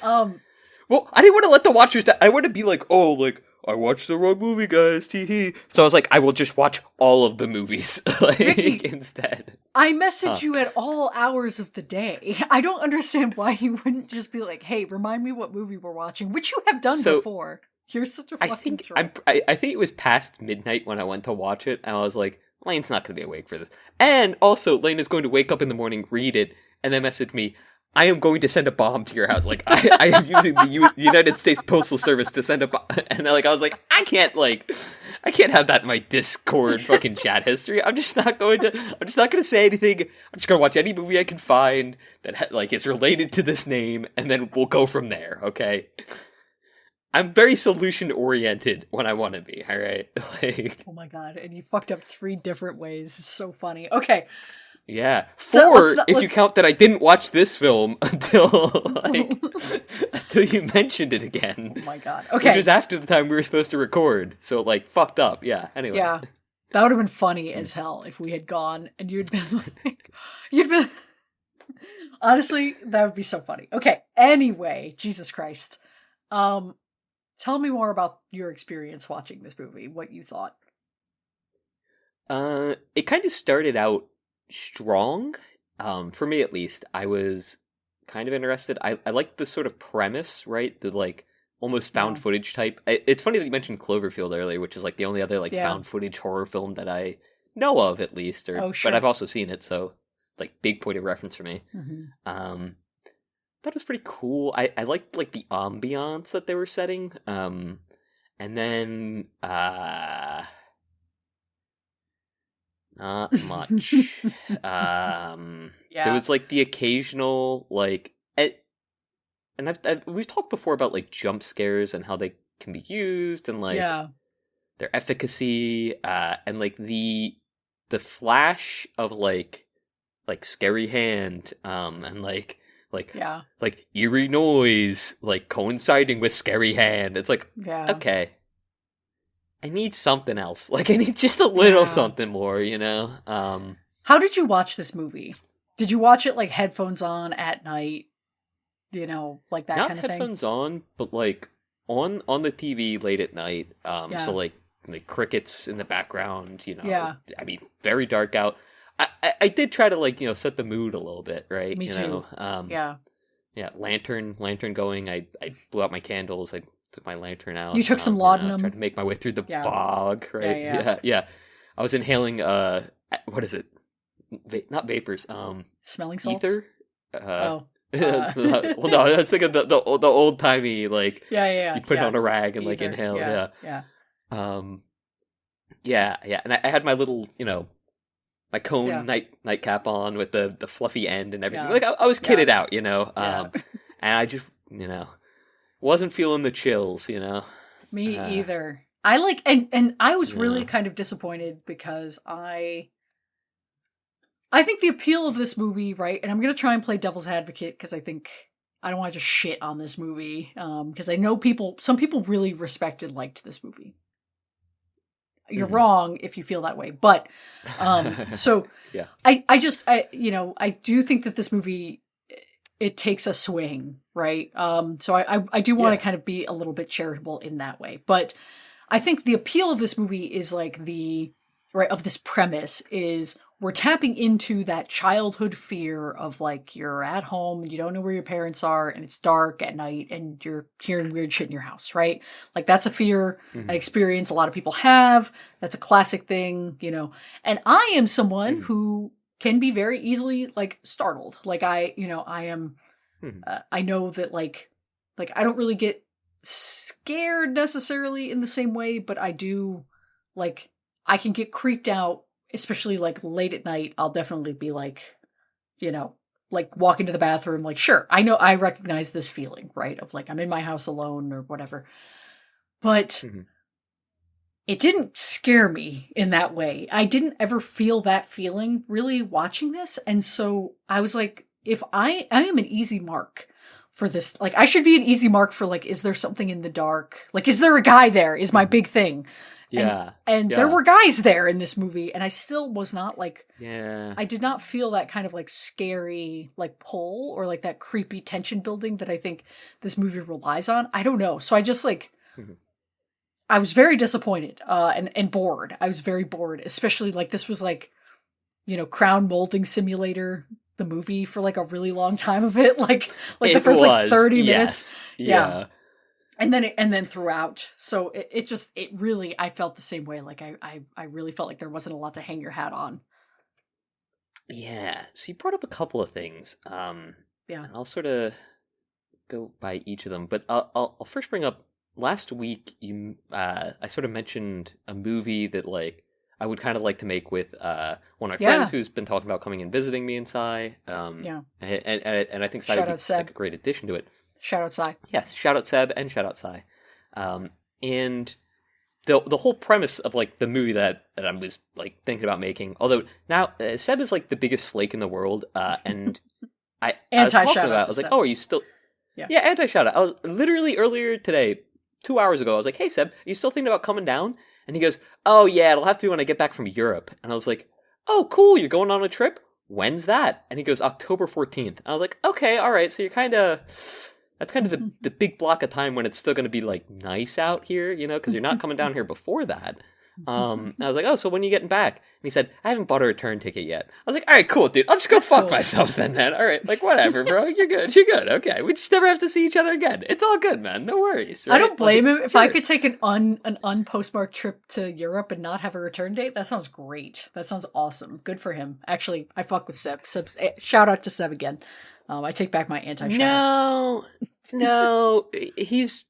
Well, I didn't want to let the watchers down. I want to be like, oh, like, I watched the wrong movie, guys, tee-hee. So I was like, I will just watch all of the movies, Ricky, instead. I message you at all hours of the day. I don't understand why you wouldn't just be like, hey, remind me what movie we're watching, which you have done before. You're such a fucking troll. I think it was past midnight when I went to watch it, and I was like, Lane's not going to be awake for this. And also, Lane is going to wake up in the morning, read it, and then message me, I am going to send a bomb to your house. Like, I am using the United States Postal Service to send a bomb. And I was like, I can't have that in my Discord fucking chat history. I'm just not going to say anything. I'm just going to watch any movie I can find that like is related to this name, and then we'll go from there, okay? I'm very solution-oriented when I want to be, all right? Like, oh my god, and you fucked up 3 different ways. It's so funny. Okay. Yeah. 4, if you count that I didn't watch this film until you mentioned it again. Oh my god. Okay. Which was after the time we were supposed to record. So, like, fucked up. Yeah, anyway. Yeah. That would have been funny as hell if we had gone and you'd been like, you'd been. Honestly, that would be so funny. Okay. Anyway, Jesus Christ. Tell me more about your experience watching this movie. What you thought. It kind of started out strong. For me at least, I was kind of interested. I liked the sort of premise, right? The like almost found Yeah. footage type. It's funny that you mentioned Cloverfield earlier, which is like the only other like Yeah. found footage horror film that I know of at least, or Oh, but I've sure. also seen it, so like big point of reference for me. Hmm. Um, that was pretty cool. I liked like the ambiance that they were setting. And then not much. There Yeah. was like the occasional like, and we've talked before about like jump scares and how they can be used and like Yeah. their efficacy, and like the flash of like scary hand, and like Yeah. like eerie noise like coinciding with scary hand. It's like, Yeah. okay, I need something else. Like I need just a little Yeah. something more, you know? How did you watch this movie? Did you watch it like headphones on at night? You know, like that Not kind of thing? headphones on, but like on the TV late at night. So Yeah. like crickets in the background, you know. Yeah. I mean, very dark out. I did try to like, you know, set the mood a little bit, right? Me You too. know. Yeah. Yeah, lantern going. I blew out my candles. I took my lantern out. You took some You know, laudanum. tried to make my way through the Yeah. bog, right? Yeah. Yeah. I was inhaling what is it? Not vapors. Smelling salts? Ether. Oh. It's not, well, no, I was thinking the old timey like Yeah. you put it Yeah. on a rag and like Ether. inhale. Yeah. Yeah. Yeah. Yeah. And I had my little, you know, my cone Yeah. nightcap on with the fluffy end and everything. Yeah. Like I was Yeah. kitted out, you know. Yeah. And I just, you know, wasn't feeling the chills, you know. Me Uh, either. I like and I was really Yeah. kind of disappointed because I think the appeal of this movie, right? And I'm gonna try and play devil's advocate because I think I don't want to just shit on this movie. Because I know some people really respected, liked this movie. You're Mhm. wrong if you feel that way, but so Yeah. I do think that this movie, it takes a swing, right? So I do want to Yeah. kind of be a little bit charitable in that way, but I think the appeal of this movie is like of this premise is we're tapping into that childhood fear of like you're at home and you don't know where your parents are and it's dark at night and you're hearing weird shit in your house, right? Like that's a fear, an Mhm. experience a lot of people have. That's a classic thing, you know. And I am someone Mhm. who can be very easily like startled. Like I am Mhm. I know that like I don't really get scared necessarily in the same way, but I do like I can get creeped out, especially like late at night. I'll definitely be like, you know, like walk into the bathroom, like, sure, I know I recognize this feeling, right? Of like I'm in my house alone or whatever. But Mhm. it didn't scare me in that way. I didn't ever feel that feeling really watching this. And so I was like, if I am an easy mark for this, like I should be an easy mark for like, is there something in the dark? Like, is there a guy there? Is my Mhm. big thing. Yeah. And there were guys there in this movie, and I still was not like, Yeah. I did not feel that kind of like scary like pull or like that creepy tension building that I think this movie relies on. I don't know. So I just like Mhm. I was very disappointed and bored. I was very bored, especially like this was like, you know, Crown Molding Simulator, the movie for like a really long time of it, like the It first was, like 30 minutes. yes. Yeah. Yeah. And then throughout. So it really, I felt the same way. Like I really felt like there wasn't a lot to hang your hat on. Yeah. So you brought up a couple of things. Yeah. And I'll sort of go by each of them, but I'll first bring up last week. I sort of mentioned a movie that like I would kind of like to make with one of my Yeah. friends who's been talking about coming and visiting me in Sai. Yeah. And I think Sai Shout would out be Seb. like a great addition to it. Shout out Sai. Yes, shout out Seb and shout out Sai. And the whole premise of like the movie that I was like thinking about making, although now Seb is like the biggest flake in the world, and I was talking Anti-shout out about, I to was like, Seb. oh, are you still? Yeah. Anti shout out. I was literally earlier today, 2 hours ago. I was like, hey Seb, are you still thinking about coming down? And he goes, "Oh yeah, it'll have to be when I get back from Europe." And I was like, "Oh cool, you're going on a trip? When's that?" And he goes, "October 14th." And I was like, "Okay, all right, so you're kind of that's kind of the big block of time when it's still going to be like nice out here, because you're not coming down here before that." And I was like, "Oh, so when are you getting back?" And he said, "I haven't bought a return ticket yet." I was like, "All right, cool, dude. I'll just go That's fuck cool. myself then, man. All right, like whatever, bro. You're good. You're good. Okay, we just never have to see each other again. It's all good, man. No worries." I Right? don't blame him. If sure. I could take an unpostmarked trip to Europe and not have a return date, that sounds great. That sounds awesome. Good for him. Actually, I fuck with Seb. Shout out to Seb again. I take back my anti-shout. No, he's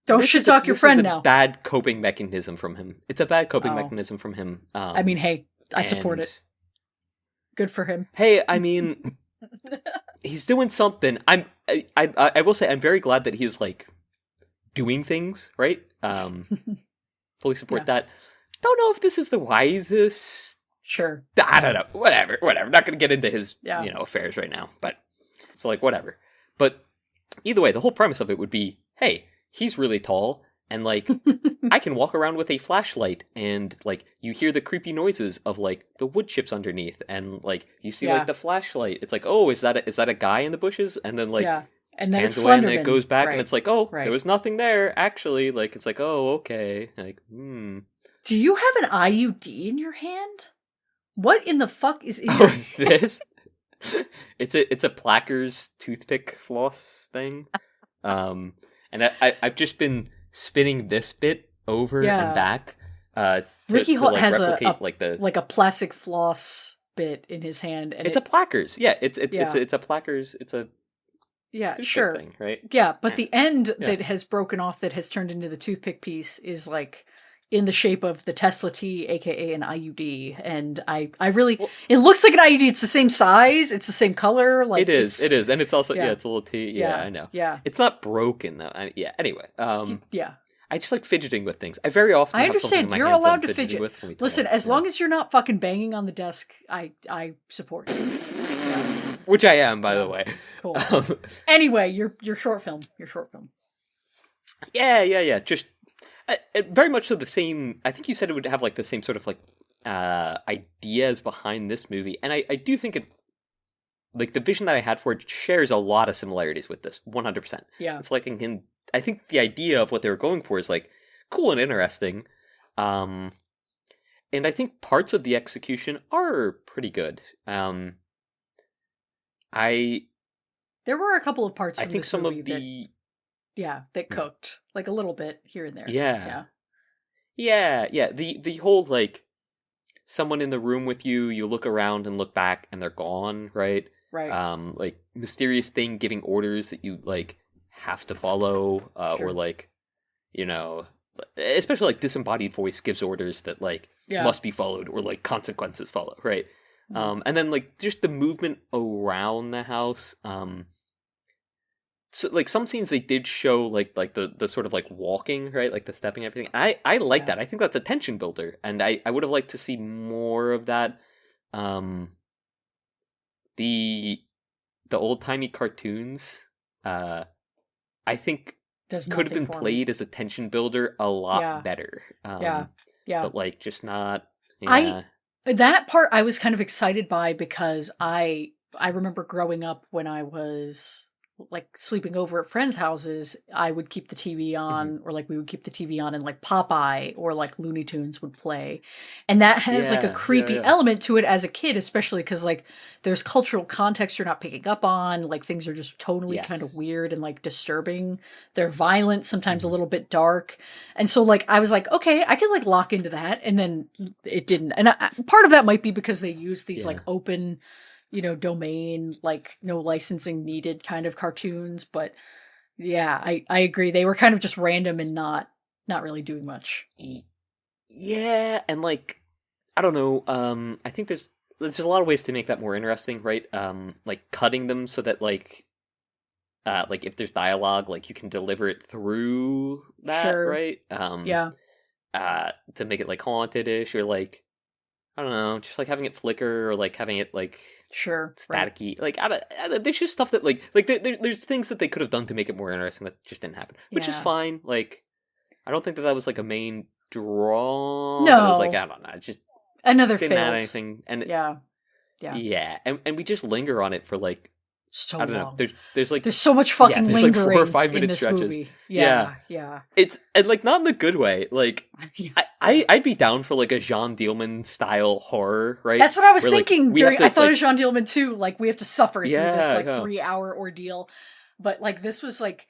Don't this shit is a- talk your this friend is a now. bad coping mechanism from him. It's a bad coping Oh. mechanism from him. I mean, hey, I support and- it. Good for him. Hey, I mean, he's doing something. I will say I'm very glad that he's like doing things right. Fully support Yeah. that. Don't know if this is the wisest. Sure. I don't know. Whatever. Not going to get into his Yeah. affairs right now. But so like whatever. But either way, the whole premise of it would be, hey, he's really tall, and like I can walk around with a flashlight, and like you hear the creepy noises of like the wood chips underneath, and like you see Yeah. like the flashlight. It's like, oh, is that a guy in the bushes? And then like Yeah. And then it's pans away, and then Slenderman. it goes back, Right. and it's like, oh, Right. there was nothing there actually. Like it's like, oh, okay, like Do you have an IUD in your hand? What in the fuck is in your Oh, hand? this. It's a Placker's toothpick floss thing, and I've just been spinning this bit over Yeah. and back. Ricky to like has replicate like the. like a plastic floss bit in his hand, and It's a Placker's, yeah. It's Yeah. it's a Placker's. It's a yeah, toothpick sure, thing, right? yeah. But Yeah. the end Yeah. that has broken off, that has turned into the toothpick piece, is like in the shape of the Tesla T, aka an IUD, and I really, Well- it looks like an IUD. It's the same size, it's the same color. Like It is, and it's also yeah. it's a little T. Yeah, I know. Yeah, It's not broken though. Yeah. Anyway, yeah. I just like fidgeting with things. I very often I have something in understand. my You're hands that I'm allowed to fidgeting fidget. with when we Listen, talk. as Yeah. long as you're not fucking banging on the desk, I support you. Yeah, Which I am, by the Yeah. way. cool. Um, Anyway, your short film. Yeah. Just very much so the same. I think you said it would have like the same sort of like ideas behind this movie, and I do think it, like the vision that I had for it, shares a lot of similarities with this. 100%. Yeah, It's like I think the idea of what they were going for is like cool and interesting, and I think parts of the execution are pretty good. I there were a couple of parts. I From think this some movie of the that cooked like a little bit here and there. Yeah. Yeah, Yeah. The whole like someone in the room with you, you look around and look back and they're gone, right? right. Like mysterious thing giving orders that you like have to follow, Sure. or like, especially like disembodied voice gives orders that like Yeah. must be followed, or like consequences follow, right? Mhm. And then like just the movement around the house. So like some scenes they did show like the sort of like walking, right, like the stepping, everything. I like Yeah. that. I think that's a tension builder, and I would have liked to see more of that. The old timey cartoons, I think Does could have nothing been for me. played as a tension builder a lot Yeah. better. Yeah. But like just not. I- Yeah. That part I was kind of excited by, because I remember growing up when I was like sleeping over at friends' houses, I would keep the TV on, or like we would keep the TV on, and like Popeye or like Looney Tunes would play. And that has like a Yeah, creepy yeah. element to it as a kid, especially because like there's cultural context you're not picking up on. Like things are just totally Yes. kind of weird and like disturbing. They're violent, sometimes a Mhm. little bit dark. And so like I was like, okay, I could like lock into that, and then it didn't. And part of that might be because they use these like Yeah. open, domain, like no licensing needed kind of cartoons. But yeah, I agree. They were kind of just random and not really doing much. Yeah, and like I don't know. I think there's a lot of ways to make that more interesting, right? Like cutting them so that like if there's dialogue, like you can deliver it through that, Sure. right? Yeah, To make it like haunted-ish, or like I don't know, just like having it flicker, or like having it like sure. Right. staticky. Like I don't, there's just stuff that like there's things that they could have done to make it more interesting that just didn't happen, which is Yeah. fine. Like I don't think that was like a main strong, but it was like, No, I don't know, it just another didn't add failed. anything. And Yeah, yeah, yeah, and we just linger on it for like, so I don't know. long. There's like, There's so much yeah, fucking there's like four or lingering five in minute this stretches. movie. Yeah, Yeah, yeah, it's and like not in the good way. Like yeah, I, yeah. I'd be down for like a Jean Dielman style horror, right? That's what I was Where like thinking we have during. I to thought of like, Jean Dielman too. Like we have to suffer through this yeah, like yeah, 3 hour ordeal, but like this was like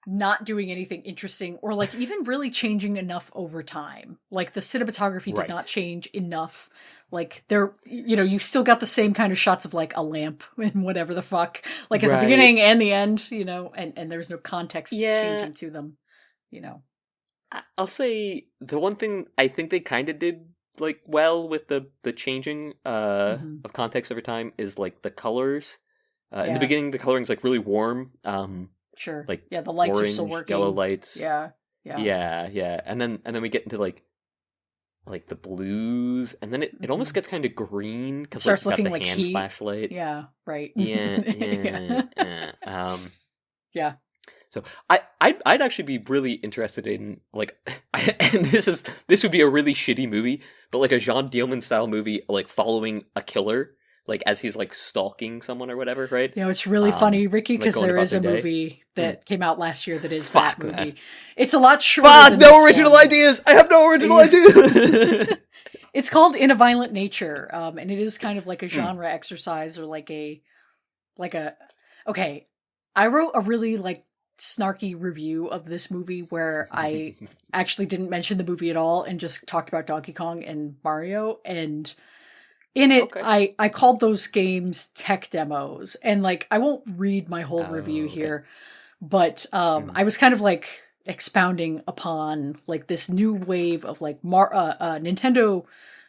not doing anything interesting or like even really changing enough over time. Like the cinematography did not right, change enough. Like there, you still got the same kind of shots of like a lamp and whatever the fuck, like at the right, beginning and the end, and there's no context yeah. changing to them, you know. I'll say the one thing I think they kind of did like well with the changing Hmm. of context over time is like the colors. In the Yeah, beginning, the coloring's like really warm, sure. like Yeah, the lights are still orange, yellow working. lights. Yeah, yeah. Yeah, yeah, and then we get into like the blues, and then it Hmm. almost gets kind of green It because like starts you've got looking the like hand heat. flashlight. Yeah, right. Yeah, yeah, Yeah. yeah. Yeah. So I'd actually be really interested in like, and this would be a really shitty movie, but like a Jean Dielman style movie, like following a killer, like as he's like stalking someone or whatever, right? It's really funny, Ricky, Like because going there about is their a day. movie Hmm. that came out last year that is that Fuck, man. movie. It's a lot shorter Fuck, than no this original one. ideas. I have no original Yeah. ideas. It's called In a Violent Nature, and it is kind of like a Hmm. genre exercise or like a okay. I wrote a really like snarky review of this movie where I actually didn't mention the movie at all and just talked about Donkey Kong and Mario, and in it Okay. I called those games tech demos, and like I won't read my whole review Oh, okay. here, but Hmm. I was kind of like expounding upon like this new wave of like Nintendo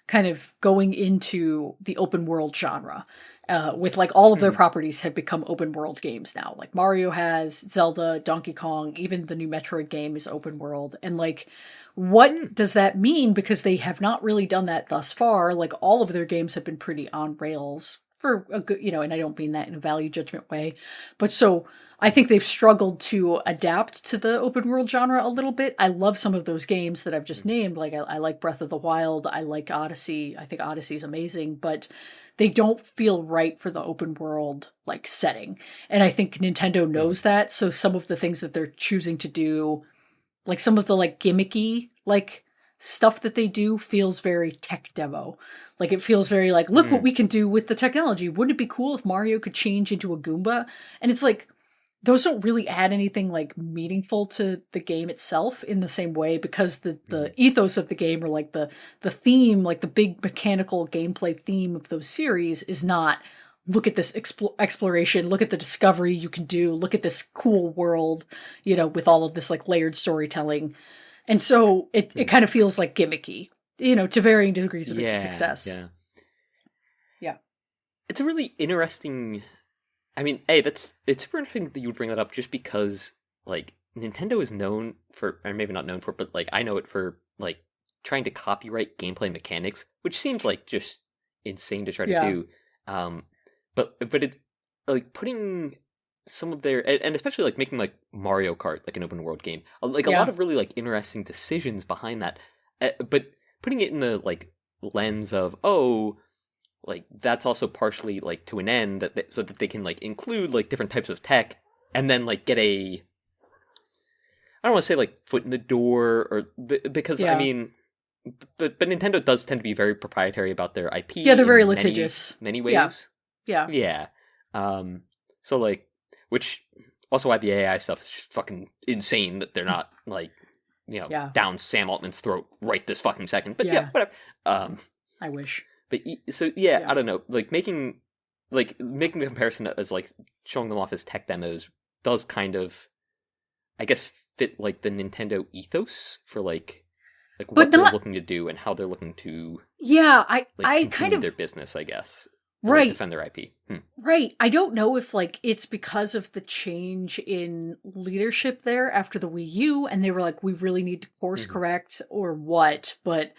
kind of going into the open world genre. With like all of their Hmm. properties have become open world games now. Like Mario has, Zelda, Donkey Kong, even the new Metroid game is open world. And like, what Hmm. does that mean? Because they have not really done that thus far. Like all of their games have been pretty on rails for a good, and I don't mean that in a value judgment way. But so I think they've struggled to adapt to the open world genre a little bit. I love some of those games that I've just named. Like I like Breath of the Wild. I like Odyssey. I think Odyssey is amazing, but they don't feel right for the open world like setting. And I think Nintendo Hmm. knows that. So some of the things that they're choosing to do, like some of the like gimmicky like stuff that they do feels very tech demo. Like it feels very like, look what Hmm. we can do with the technology. Wouldn't it be cool if Mario could change into a Goomba? And it's like those don't really add anything like meaningful to the game itself in the same way, because the Hmm. ethos of the game, or like the theme, like the big mechanical gameplay theme of those series is not, look at this exploration, look at the discovery you can do, look at this cool world, with all of this like layered storytelling. And so it Hmm. kind of feels like gimmicky, to varying degrees of its Yeah, success. yeah. Yeah. It's a really interesting. I mean, hey, it's super interesting that you would bring that up, just because like Nintendo is known for, or maybe not known for, but like I know it for like trying to copyright gameplay mechanics, which seems like just insane to try to Yeah. do. Um, but it like putting some of their, and especially like making like Mario Kart like an open world game, like a lot Yeah. of really like interesting decisions behind that. But putting it in the like lens of, oh, like that's also partially like to an end so that they can like include like different types of tech, and then like get a, I don't want to say like foot in the door, or because I Yeah. mean, but Nintendo does tend to be very proprietary about their Yeah, IP they're very in many litigious. many Yeah. ways. Yeah. Yeah. Um. So like, which also why the AI stuff is just fucking insane that they're not like, Yeah. down Sam Altman's throat right this fucking second. But yeah, Yeah. whatever. Um. I wish. But so yeah, Yeah. I don't know. Like making the comparison as like showing them off as tech demos does kind of, I guess, fit like the Nintendo ethos for like But what they're not, looking to do and how they're looking to yeah, like I kind continue of, their business, I guess, or like right. defend their IP. Hmm. Right. I don't know if like it's because of the change in leadership there after the Wii U and they were like, we really need to course Hmm. correct or what, but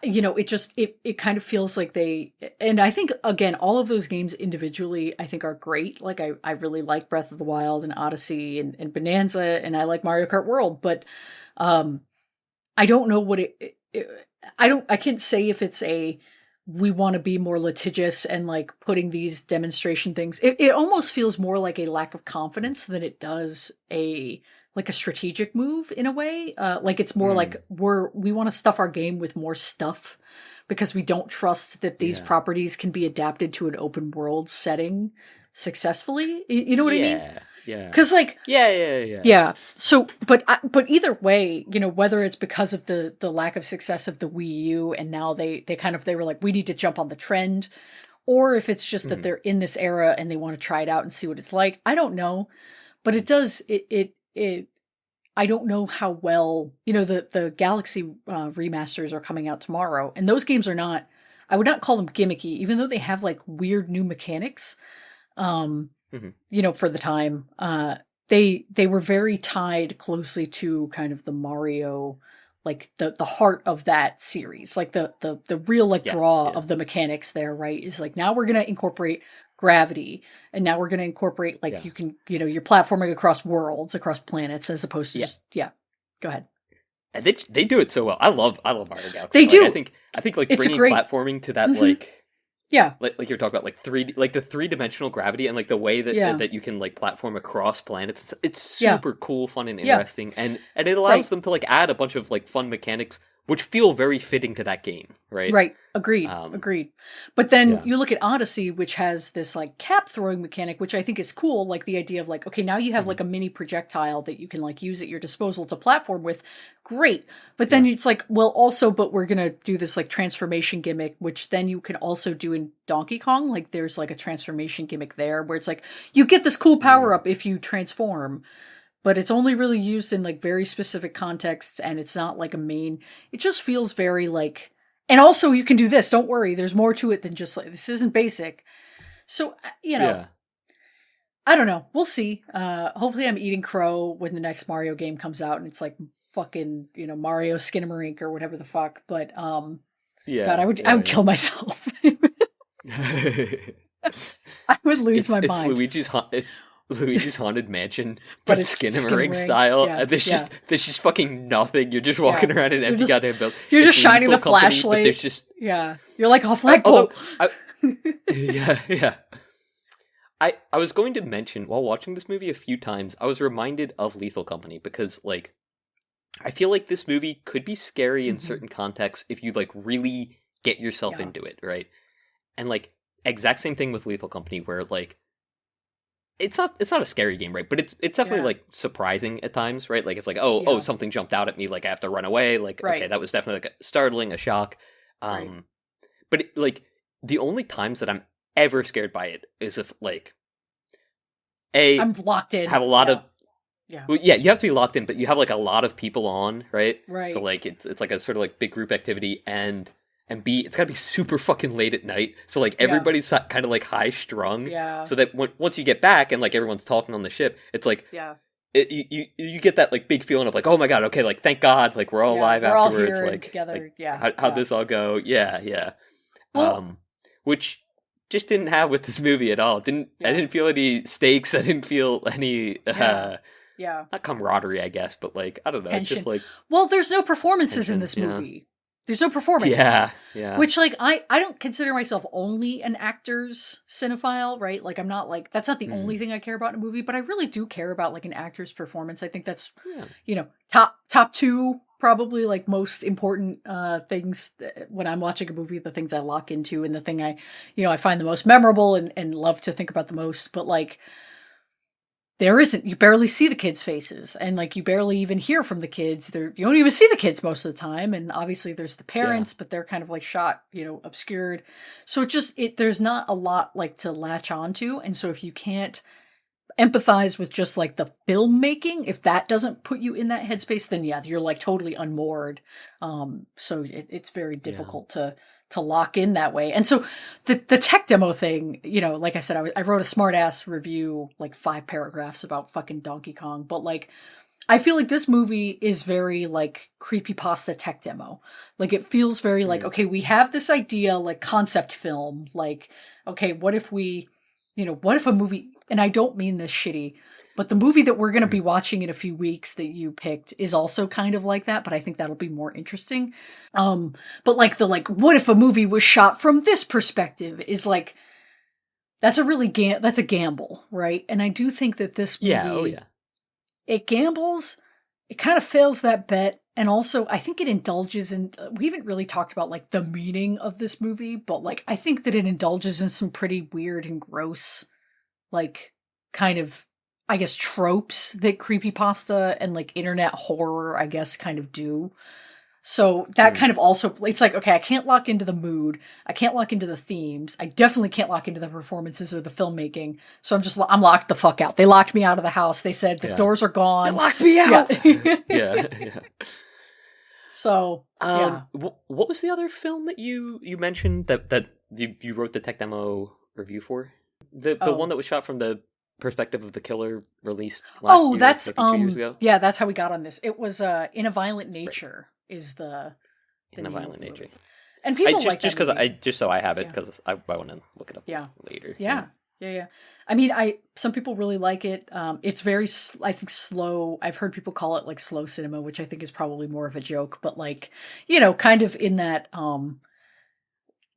it just it kind of feels like they, and I think again all of those games individually I think are great. Like I really like Breath of the Wild and Odyssey and Bonanza, and I like Mario Kart World, but um I don't know what I can't say if it's a we want to be more litigious and like putting these demonstration things. It almost feels more like a lack of confidence than it does a like a strategic move in a way. Like it's more Mm, like we want to stuff our game with more stuff because we don't trust that these yeah. properties can be adapted to an open world setting successfully. You know what I mean? Yeah. Yeah. Because like Yeah. Yeah. Yeah. yeah. So, but either way, whether it's because of the lack of success of the Wii U, and now they were like, we need to jump on the trend, or if it's just that Mm, they're in this era and they want to try it out and see what it's like. I don't know, but it does it. I don't know how well the Galaxy remasters are coming out tomorrow, and those games are not. I would not call them gimmicky, even though they have like weird new mechanics. Um, mhm. for the time. They were very tied closely to kind of the Mario, like the heart of that series, like the real like Yes. draw Yeah. of the mechanics there, right? Is like now we're gonna incorporate gravity, and now we're gonna incorporate like Yeah. you can you're platforming across worlds, across planets, as opposed to Yeah. just yeah. Go ahead. And they do it so well. I love Mario Galaxy. They Like do. I think like It's a bringing great. platforming to that Hmm. Yeah. like you're talking about like 3D, like the three-dimensional gravity and like the way that Yeah. that you can like platform across planets. It's Yeah. super cool, fun and Yeah. interesting, and it allows Right. them to like add a bunch of like fun mechanics which feel very fitting to that game, right? Right. Agreed. Um Agreed. But then yeah. you look at Odyssey, which has this like cap throwing mechanic, which I think is cool. Like the idea of like, okay, now you have Mhm. like a mini projectile that you can like use at your disposal to platform with. Great. But then Yeah. it's like, well, also, but we're going to do this like transformation gimmick, which then you can also do in Donkey Kong. Like there's like a transformation gimmick there where it's like, you get this cool power Mm. up if you transform, but it's only really used in like very specific contexts, and it's not like a main. It just feels very like, and also you can do this, don't worry, there's more to it than just like this isn't basic. So Yeah. I don't know, we'll see. Hopefully I'm eating crow when the next Mario game comes out and it's like fucking Mario Skinamarink or whatever the fuck. But god, Yeah. I Yeah. would kill myself. I would lose my It's mind. Luigi's Luigi's Haunted Mansion, But but it's Skinamarink Skinamarink. style. Yeah, And yeah, there's just fucking nothing. You're just yeah. walking around an You're empty just goddamn building. you're It's just shining Lethal the Company, but flashlight. there's just Yeah, you're like a although flagpole. I yeah yeah I was going to mention while watching this movie a few times I was reminded of Lethal Company because like I feel like this movie could be scary in Hmm. certain contexts if you like really get yourself Yeah, into it, right? And like exact same thing with Lethal Company where like it's not a scary game, right? But it's definitely yeah, like surprising at times, right? Like it's like oh yeah. something jumped out at me, like I have to run away. Like okay, Right, that was definitely like a startling, a shock. right. Um, but like the only times that I'm ever scared by it is if like a I'm locked in. have a lot Yeah, of yeah. well, yeah, you have to be locked in, but you have like a lot of people on, right? So Right. like it's like a sort of like big group activity, and B, it's got to be super fucking late at night, so like Yeah, everybody's kind of like high strung, yeah, so that once you get back and like everyone's talking on the ship, it's like yeah, you get that like big feeling of like oh my god, okay, like thank God, like we're all yeah. alive We're all afterwards, here and like together. Yeah, how'd yeah. this all go? Yeah, yeah. Well, Which just didn't have with this movie at all. I yeah, didn't feel any stakes. I didn't feel any yeah, yeah. not camaraderie, I guess, but like I don't know, it's just Tension. like Well, there's no performances in tension. this Yeah, movie. There's no performance. yeah, yeah, Which like I don't consider myself only an actor's cinephile, right? Like I'm not like that's not the mm, only thing I care about in a movie, but I really do care about like an actor's performance. I think that's yeah, top two probably like most important things when I'm watching a movie, the things I lock into and the thing I find the most memorable and love to think about the most. But like there isn't. You barely see the kids' faces, and like you barely even hear from the kids. You don't even see the kids most of the time, and obviously there's the yeah, parents, but they're kind of like shot, obscured. So there's not a lot like to latch onto, and so if you can't empathize with just like the filmmaking, if that doesn't put you in that headspace, then yeah, you're like totally unmoored. So it's very yeah, difficult to lock in that way. And so the tech demo thing, like I said, I wrote a smart ass review, like 5 paragraphs about fucking Donkey Kong, but like I feel like this movie is very like creepypasta tech demo. Like it feels very like, mm, okay, we have this idea, like concept film, like, okay, what if a movie, and I don't mean this shitty, But the movie that we're going to be watching in a few weeks that you picked is also kind of like that, but I think that'll be more interesting. But like what if a movie was shot from this perspective is like, that's a really that's a gamble, right? And I do think that this movie, Yeah, oh yeah. it gambles, it kind of fails that bet. And also, I think it indulges in, we haven't really talked about like the meaning of this movie, but like, I think that it indulges in some pretty weird and gross, like kind of, I guess, tropes that creepypasta and like internet horror, I guess, kind of do. So that kind of also, it's like, okay, I can't lock into the mood. I can't lock into the themes. I definitely can't lock into the performances or the filmmaking. So I'm locked the fuck out. They locked me out of the house. They said the doors are gone. They locked me out. Yeah. yeah. So, yeah. What was the other film that you mentioned that you wrote the tech demo review for? The one that was shot from the perspective of the killer, released last year, that's maybe 2 years ago? Yeah, that's how we got on this. It was In a Violent Nature is the In a Violent Nature. And people like just because so I have it, Yeah. because I want to look it up later. Yeah. I mean, some people really like it. It's very, I think, slow. I've heard people call it like slow cinema, which I think is probably more of a joke, but like, kind of in that,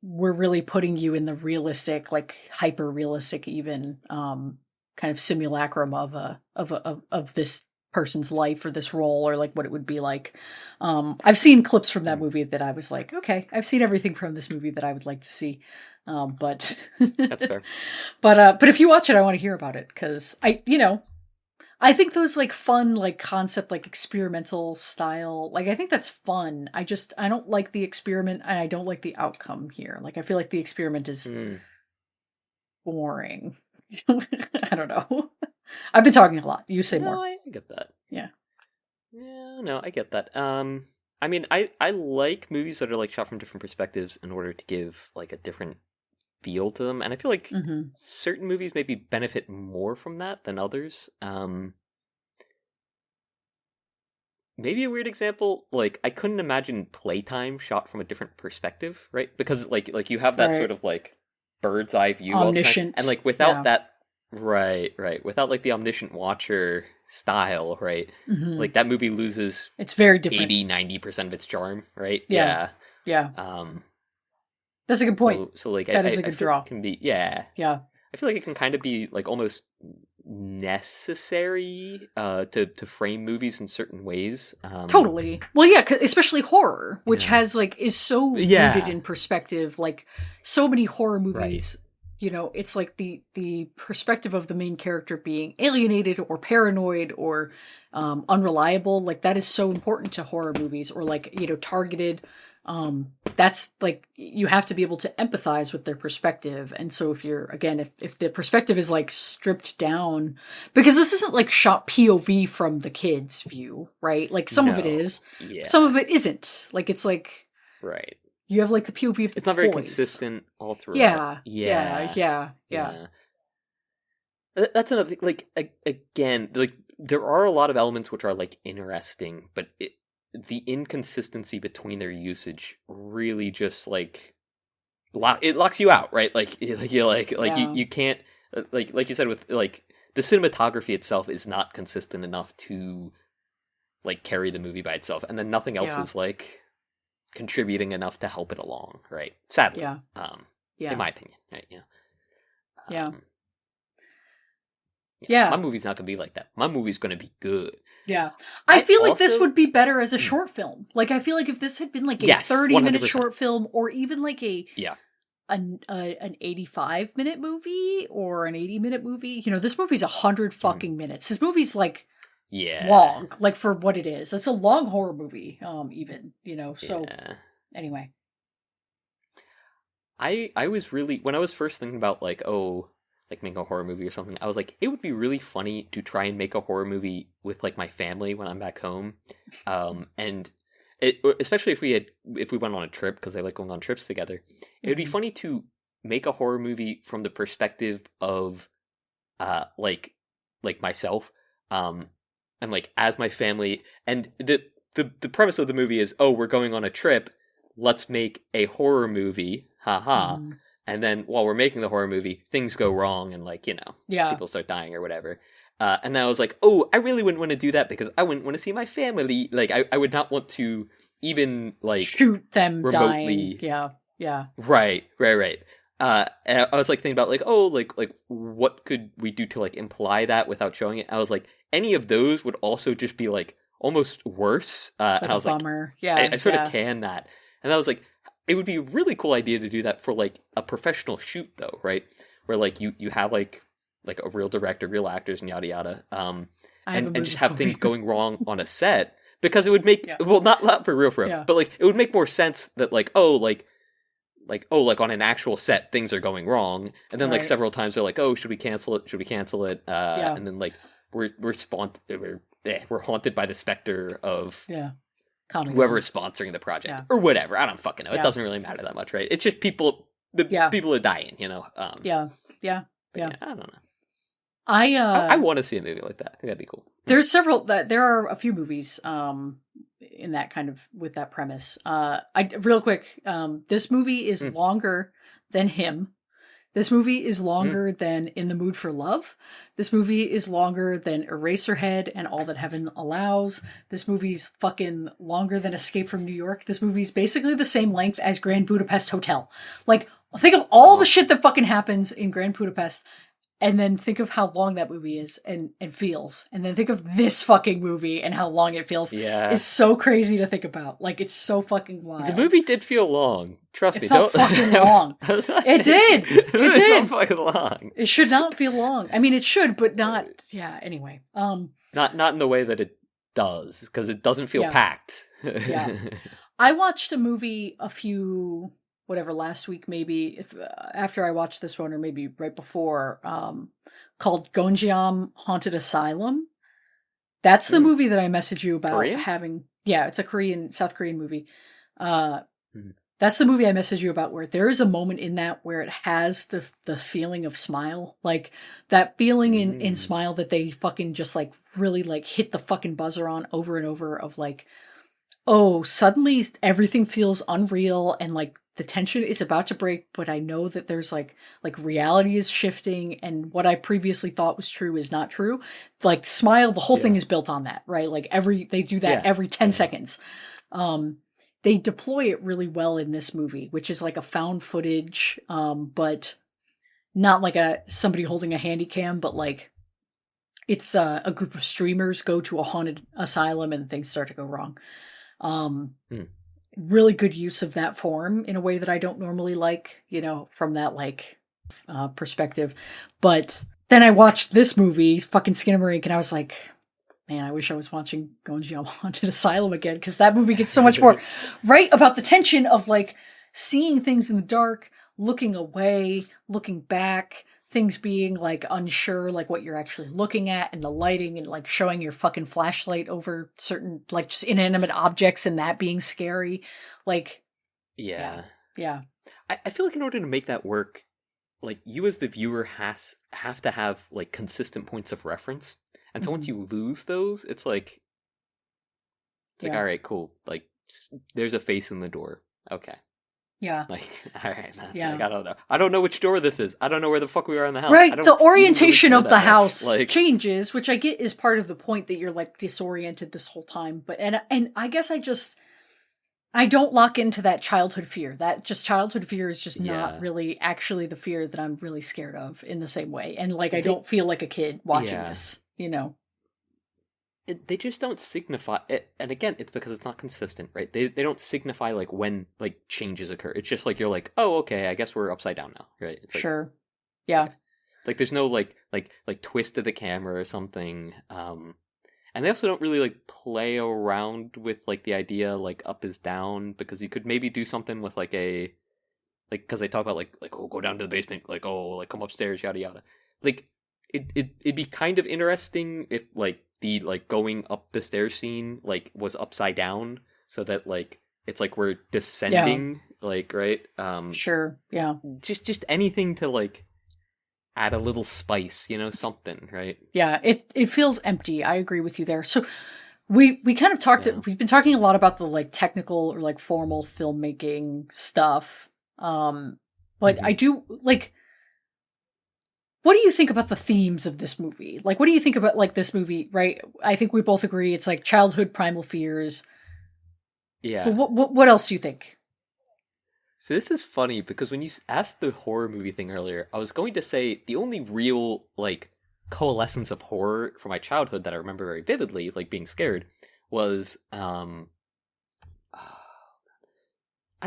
we're really putting you in the realistic, like hyper realistic, even, kind of simulacrum of this person's life or this role or like what it would be like. I've seen clips from that movie that I was like, okay, I've seen everything from this movie that I would like to see. But That's fair. But if you watch it, I want to hear about it, because I think those like fun, like concept, like experimental style, like I think that's fun. I don't like the experiment, and I don't like the outcome here. Like I feel like the experiment is boring. I don't know. I've been talking a lot. You say more. I get that. Yeah. Yeah, no, I get that. I mean, I like movies that are like shot from different perspectives in order to give like a different feel to them, and I feel like certain movies maybe benefit more from that than others. Maybe a weird example, like I couldn't imagine Playtime shot from a different perspective, right? Because like you have that sort of like bird's eye view all the time, and like without that, right, without like the omniscient watcher style, right? Like that movie loses, it's very different, 80-90% of its charm, right? Yeah. That's a good point. So like that is a good draw. It can be, yeah. I feel like it can kind of be like almost necessary to frame movies in certain ways. Totally. Well, yeah, especially horror, which has like is so rooted in perspective. Like so many horror movies, it's like the perspective of the main character being alienated or paranoid or unreliable. Like that is so important to horror movies, or like targeted. That's like, you have to be able to empathize with their perspective. And so if you're, again, if the perspective is like stripped down, because this isn't like shot POV from the kid's view, right? Like some of it is, some of it isn't. Like it's like, you have like the POV of the It's not toys. very consistent all throughout. Yeah. That's another thing. Like, again, like there are a lot of elements which are like interesting, but the inconsistency between their usage really just like it locks you out, right? Like you can't, like you said, with like the cinematography itself is not consistent enough to like carry the movie by itself, and then nothing else is like contributing enough to help it along, right? Sadly, in my opinion, right? My movie's not gonna be like that. My movie's gonna be good. Yeah. I feel like this would be better as a short film. Like, I feel like if this had been like a 30-minute short film, or even like an 85-minute movie or an 80-minute movie, this movie's 100 fucking minutes. This movie's like long, like for what it is. It's a long horror movie, even, so anyway. I was really, when I was first thinking about like, like make a horror movie or something, I was like, it would be really funny to try and make a horror movie with like my family when I'm back home, and especially if we went on a trip, because I like going on trips together. It would be funny to make a horror movie from the perspective of like myself, and like as my family, and the premise of the movie is, we're going on a trip, let's make a horror movie, haha. And then while we're making the horror movie, things go wrong, and like, people start dying or whatever. And then I was like, oh, I really wouldn't want to do that because I wouldn't want to see my family. Like, I would not want to even, like, Shoot them dying. remotely. Yeah. Yeah. Right. And I was like thinking about like, oh, like what could we do to like imply that without showing it? I was like, any of those would also just be like almost worse. And Like I a was like, bummer. I Yeah. sort of Yeah. can that, and I was like, it would be a really cool idea to do that for like a professional shoot though, right? Where like you have like a real director, real actors, and yada yada, I have a and movie just have for things you. going wrong on a set because it would make Yeah. well not for real, Yeah. but like it would make more sense that like like on an actual set things are going wrong, and then like Right. several times they're like, oh, should we cancel it, Yeah. and then like we're haunted by the specter of Yeah. whoever Communism. is sponsoring the project Yeah. or whatever. I don't fucking know, it Yeah. doesn't really matter that much, right? It's just the Yeah. people are dying, Yeah. Yeah. but Yeah. yeah, I don't know. I I want to see a movie like that. I think that'd be cool. there's several that there are a few movies in that kind of with that premise. I real quick, this movie is Mm. longer than Him. This movie is Mm. longer than In the Mood for Love. This movie is longer than Eraserhead and All That Heaven Allows. This movie's fucking longer than Escape from New York. This movie's basically the same length as Grand Budapest Hotel. Like, think of all the shit that fucking happens in Grand Budapest, and then think of how long that movie is and feels. And then think of this fucking movie and how long it feels. Yeah, It's so crazy to think about. Like, it's so fucking wild. the movie did feel long. Trust It me, felt don't. fucking long. It did. It really did. felt fucking long. It should not feel long. I mean, it should, but not. Yeah. Anyway. Not in the way that it does, because it doesn't feel Yeah. packed. Yeah. I watched a movie last week, maybe after I watched this one, or maybe right before, called Gonjiam Haunted Asylum. That's the movie that I messaged you about Korean? having. Yeah, it's a South Korean movie. Mhm. That's the movie I messaged you about where there is a moment in that where it has the feeling of Smile. Like that feeling in Smile that they fucking just like really like hit the fucking buzzer on over and over of like, oh, suddenly everything feels unreal and like the tension is about to break, but I know that there's like reality is shifting and what I previously thought was true is not true. Like Smile, the whole thing Yeah. is built on that, right? Like they do that Yeah. every 10 Yeah. seconds. They deploy it really well in this movie, which is like a found footage, but not like somebody holding a handy cam, but like it's a group of streamers go to a haunted asylum and things start to go wrong. Really good use of that form in a way that I don't normally like, from that like perspective. But then I watched this movie, fucking Skinamarink, and I was like, man, I wish I was watching Gonjiam Haunted Asylum again, because that movie gets so much more right about the tension of like seeing things in the dark, looking away, looking back, things being like unsure, like what you're actually looking at, and the lighting and like showing your fucking flashlight over certain like just inanimate objects and that being scary. Like, Yeah. yeah. I feel like in order to make that work, like you as the viewer have to have like consistent points of reference. And so once you lose those, it's like Yeah. all right, cool. Like there's a face in the door. Okay. Yeah. Like, all right, man. Yeah. Like, I don't know. I don't know which door this is. I don't know where the fuck we are in the house. Right. I don't The even really orientation care of the that much. house Like, changes, which I get is part of the point that you're like disoriented this whole time. But and I guess I don't lock into that childhood fear. That just childhood fear is just not Yeah. really actually the fear that I'm really scared of in the same way. And like I don't feel like a kid watching Yeah. this, they just don't signify it, and again, it's because it's not consistent, right? They don't signify like when like changes occur. It's just like you're like, oh, okay, I guess we're upside down now, right? It's like, Sure. Yeah. like there's no like twist of the camera or something. And they also don't really like play around with like the idea like up is down, because you could maybe do something with like a because they talk about like oh, go down to the basement, like oh, like come upstairs, yada yada. Like it'd be kind of interesting if like the like going up the stairs scene like was upside down, so that like it's like we're descending, like, right? Sure. Yeah. Just anything to like add a little spice, something, right? Yeah. It feels empty. I agree with you there. So we kind of talked. Yeah. We've been talking a lot about the like technical or like formal filmmaking stuff. But I do like What do you think about the themes of this movie? Like, what do you think about like this movie? Right? I think we both agree it's like childhood primal fears. But Yeah. what else do you think? So this is funny because when you asked the horror movie thing earlier, I was going to say the only real like coalescence of horror from my childhood that I remember very vividly, like being scared, was I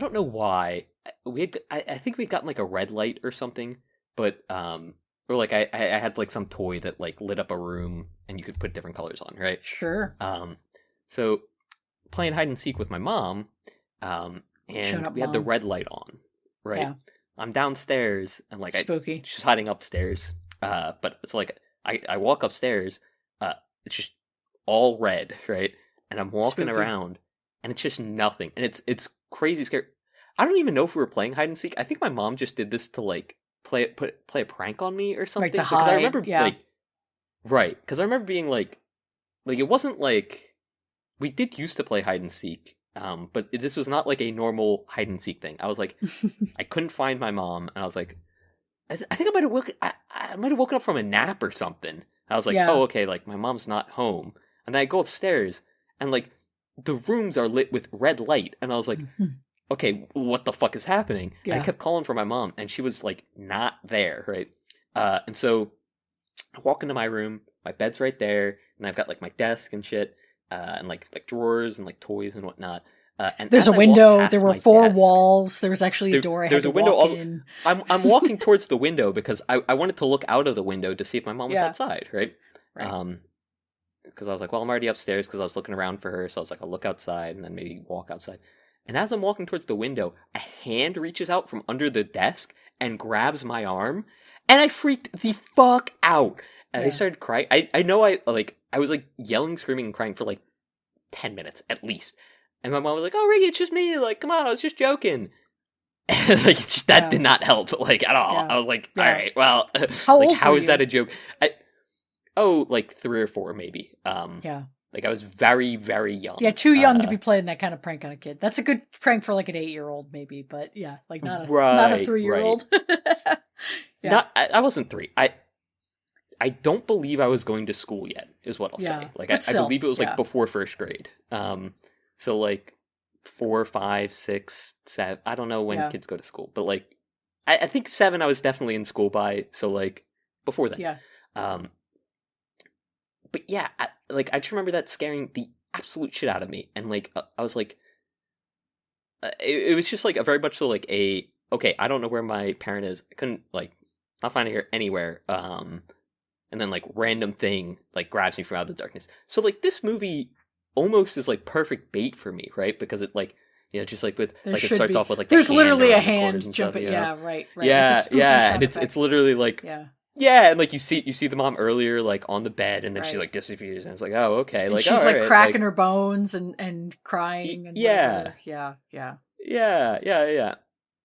don't know why I think we'd gotten like a red light or something, but or like I had like some toy that like lit up a room and you could put different colors on, right? Sure. So playing hide and seek with my mom, Shut and up, we had the Mom. red light on, right? Yeah. I'm downstairs and like Spooky. she's hiding upstairs. But it's like I walk upstairs, it's just all red, right? And I'm walking Spooky. around and it's just nothing. And it's crazy scary. I don't even know if we were playing hide and seek. I think my mom just did this to like play a prank on me or Like to something because I hide. remember Yeah. like right, because I remember being like it wasn't like we did used to play hide and seek, but this was not like a normal hide and seek thing. I was like, I couldn't find my mom, and I was like, I think I might have I might have woken up from a nap or something. I was like, Yeah. oh, okay, like my mom's not home, and then I go upstairs, and like the rooms are lit with red light, and I was like, Mhm. okay, what the fuck is happening? And I Yeah. kept calling for my mom, and she was like not there, right? And so I walk into my room, my bed's right there, and I've got like my desk and shit, and like drawers and like toys and whatnot. And There's as a I walk window. There past were my 4 desk, walls. There was actually a door I had there's to a window. walk in. I'm walking towards the window because I wanted to look out of the window to see if my mom was Yeah. outside, right? Right. Because I was like, well, I'm already upstairs because I was looking around for her, so I was like, I'll look outside and then maybe walk outside. And as I'm walking towards the window, a hand reaches out from under the desk and grabs my arm, and I freaked the fuck out. And I Yeah. started crying. I know I was like yelling, screaming, and crying for like 10 minutes at least. And my mom was like, "Oh, Ricky, it's just me. Like, come on, I was just joking." Like, just, that Yeah. did not help, like at all. Yeah. I was like, Yeah. "All right, well, How like, old how were is that you? a joke?" Oh, like 3 or 4 maybe. Yeah. Like I was very, very young. Yeah, too young to be playing that kind of prank on a kid. That's a good prank for like an 8-year-old, maybe, but yeah, like not a Right, 3-year-old. Yeah. Not, I wasn't 3. I don't believe I was going to school yet, is what I'll Yeah, say. Like but I still, believe it was like yeah. before first grade. So like 4, 5, 6, 7. I don't know when Yeah. kids go to school, but like I think 7 I was definitely in school by. So like before then. Yeah. Um, but yeah, I just remember that scaring the absolute shit out of me, and like I was like, it was just like a very much so like a okay, I don't know where my parent is. I couldn't like not finding her anywhere. And then like random thing like grabs me from out of the darkness. So like this movie almost is like perfect bait for me, right? Because it like just like with There like it should starts be. off with like the There's hand literally a around the corners hand and stuff, jumping. Yeah, right, right. With the Yeah, spooky yeah, sound and it's effects. literally like Yeah. yeah, and like you see the mom earlier like on the bed, and then she Right. like disappears, and it's like oh okay, And like she's all like right, cracking like her bones and crying and yeah, whatever. Yeah, yeah.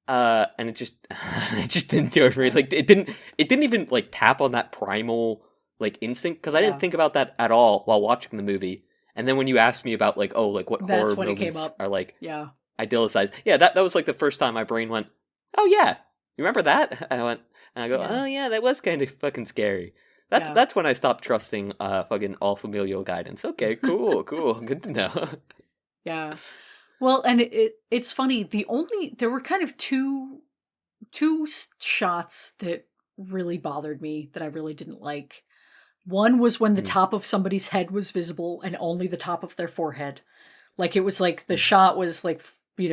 yeah. And it just it just didn't do it for me. Like it didn't even like tap on that primal like instinct because I didn't Yeah. think about that at all while watching the movie. And then when you asked me about like oh like what That's horror when it came moments up. are like Yeah. idealized, yeah, that was like the first time my brain went oh yeah, you remember that? I went and I go Yeah. oh yeah, that was kind of fucking scary. That's Yeah. that's when I stopped trusting fucking all familial guidance. Okay, cool, good to know. Yeah. Well, and it's funny. There were kind of two shots that really bothered me that I really didn't like. One was when the Mm, top of somebody's head was visible and only the top of their forehead. Like it was like the mm. shot was like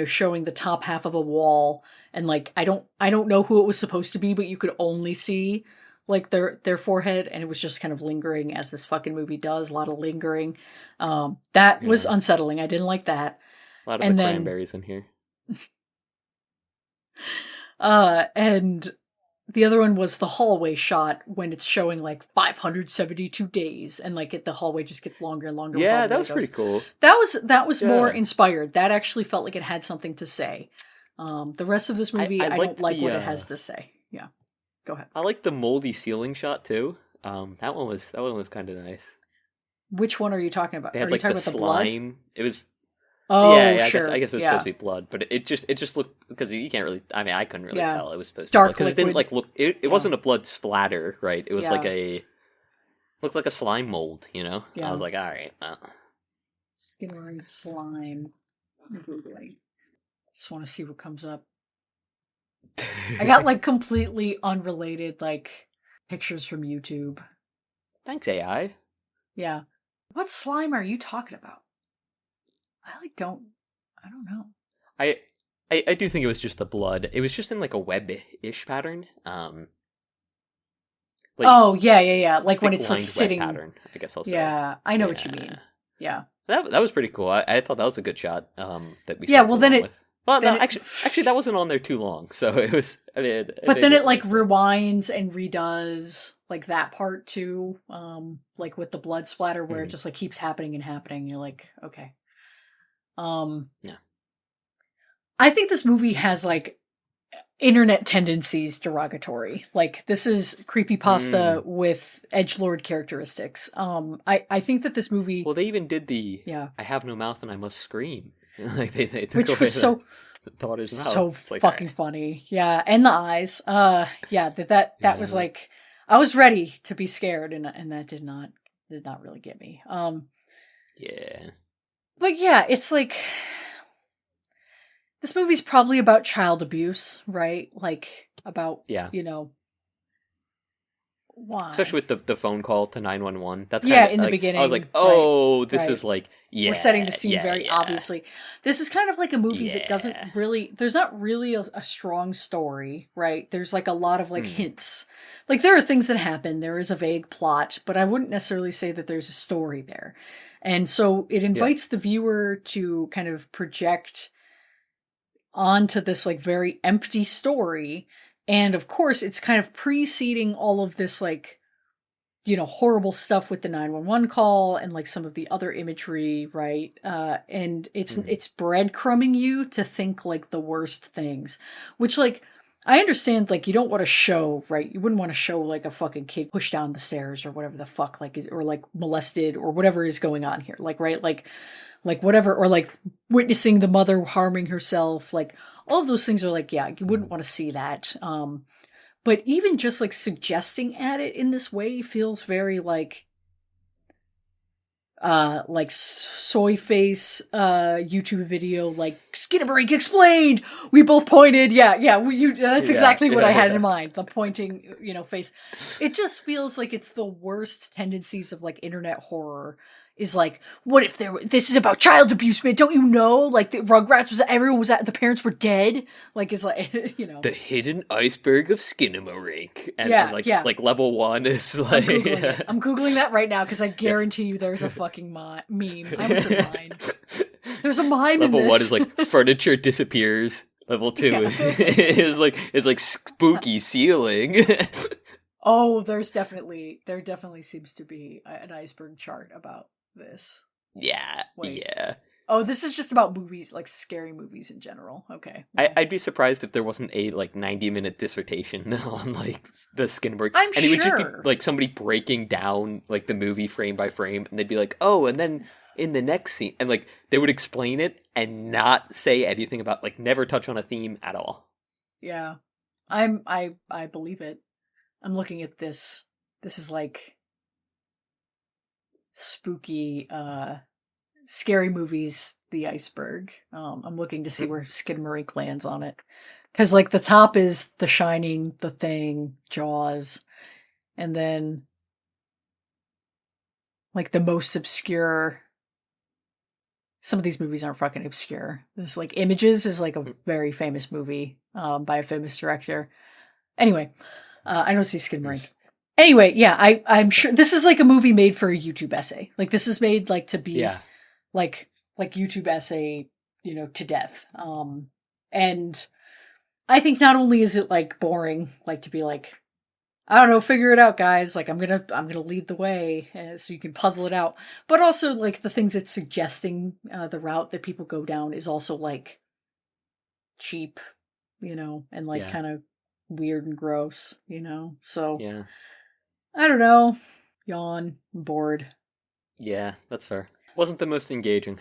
showing the top half of a wall, and like I don't know who it was supposed to be, but you could only see like their forehead, and it was just kind of lingering as this fucking movie does, a lot of lingering. That was Yeah, unsettling. I didn't like that. a lot of the And then cranberries in here. and the other one was the hallway shot when it's showing like 572 days, and like the hallway just gets longer and longer with all Yeah, the that was pretty windows. cool. That was more Yeah. inspired. That actually felt like it had something to say. The rest of this movie, I I don't liked like the what it has to say. Yeah, go ahead. I liked the moldy ceiling shot too. That one was kind of nice. Which one are you talking They about? Are had you like talking the about the blood? slime. It was Oh, Yeah, I sure. guess it was supposed Yeah. to be blood, but it just looked because you can't really. I mean, I couldn't really Yeah. tell it was supposed to be blood Dark because it didn't liquid. like look. It Yeah. wasn't a blood splatter, right? It was like Yeah. a looked like a slime mold. I was Yeah. like, all right, well. Skinamarink slime. I'm Googling. Just want to see what comes up. I got like completely unrelated like pictures from YouTube. Thanks, AI. Yeah. What slime are you talking about? I like don't I don't know. I, I do think it was just the blood. It was just in like a web-ish pattern. Like Oh, yeah, yeah, yeah. Like when thick it's like lined web sitting. pattern. I guess I'll say. Yeah, I know what you Yeah, mean. Yeah. that was pretty cool. I thought that was a good shot. That we Yeah, spent well too then long it with. Well, no, then it actually, that wasn't on there too long. So it was. I mean, it but made then it it like worth it. rewinds and redoes like that part too. Like with the blood splatter where it Mhm. just like keeps happening and happening. You're like, okay. Um Yeah. I think this movie has like internet tendencies derogatory. Like this is Mm. creepypasta with edgelord characteristics. I think that this movie, Well, they even did the yeah, "I have no mouth and I must scream." Like they took which away was the daughter's mouth. so It's like, all fucking right, funny. Yeah, and the eyes. Yeah, that was yeah, like I was ready to be scared and that did not really get me. yeah, But yeah, it's like this movie's probably about child abuse, right? Like about, yeah. you know, Especially why? with the phone call to 911. That's kind Yeah, of in the like I was like, beginning, right. oh, this Right. is like, We're setting the yeah, scene yeah, very yeah, obviously. This is kind of like a movie that doesn't yeah. really, there's not really a strong story, right? There's like a lot of like Mm, hints. Like there are things that happen, there is a vague plot, but I wouldn't necessarily say that there's a story there. And so it yeah. invites the viewer to kind of project onto this like very empty story. And of course, it's kind of preceding all of this like horrible stuff with the 911 call and like some of the other imagery, right? And Mm, it's breadcrumbing you to think like the worst things, which like I understand like you don't want to show, right? You wouldn't want to show like a fucking kid pushed down the stairs or whatever the fuck like or like molested or whatever is going on here. Like right? Like whatever or like witnessing the mother harming herself, like all of those things are like yeah, you wouldn't want to see that. But even just like suggesting at it in this way feels very like soy face YouTube video like Skinamarink explained. We both pointed. That's yeah, exactly what I yeah, had in yeah. mind. The pointing, face. It just feels like it's the worst tendencies of like internet horror. Is like, what if this is about child abuse, man? Don't you know? Like the Rugrats everyone was the parents were dead. Like it's like The hidden iceberg of Skinamarink, and Yeah, yeah. like level one is I'm like googling it. I'm googling that right now because I yeah. guarantee you there's a fucking meme. I almost said mine. There's a mime in Level one is this. like furniture disappears. Level two Yeah. is like spooky ceiling. Oh, there definitely seems to be an iceberg chart about this. Yeah, Wait. yeah. Oh, this is just about movies, like scary movies in general. Okay. Well, I'd be surprised if there wasn't a like 90-minute dissertation on like the Skinner, I'm and it would just be sure. like somebody breaking down like the movie frame by frame, and they'd be like, "Oh, and then in the next scene," and like they would explain it and not say anything about like never touch on a theme at all. Yeah. I believe it. I'm looking at this. This is like spooky scary movies, the iceberg. I'm looking to see where Skidmarink lands on it. Because, like, the top is The Shining, The Thing, Jaws, and then, like, the most obscure. Some of these movies aren't fucking obscure. This, like, Images is, like, a very famous movie by a famous director. Anyway, I don't see Skidmarink. Anyway, yeah, I'm sure this is like a movie made for a YouTube essay. Like, this is made, like, to be Yeah, like YouTube essay, to death. And I think not only is it like boring, like to be like, I don't know, figure it out, guys. Like I'm gonna lead the way, so you can puzzle it out. But also like the things it's suggesting, the route that people go down is also like cheap, and like yeah, kind of weird and gross, So yeah, I don't know. Yawn. I'm bored. yeah. That's fair. Wasn't the most engaging.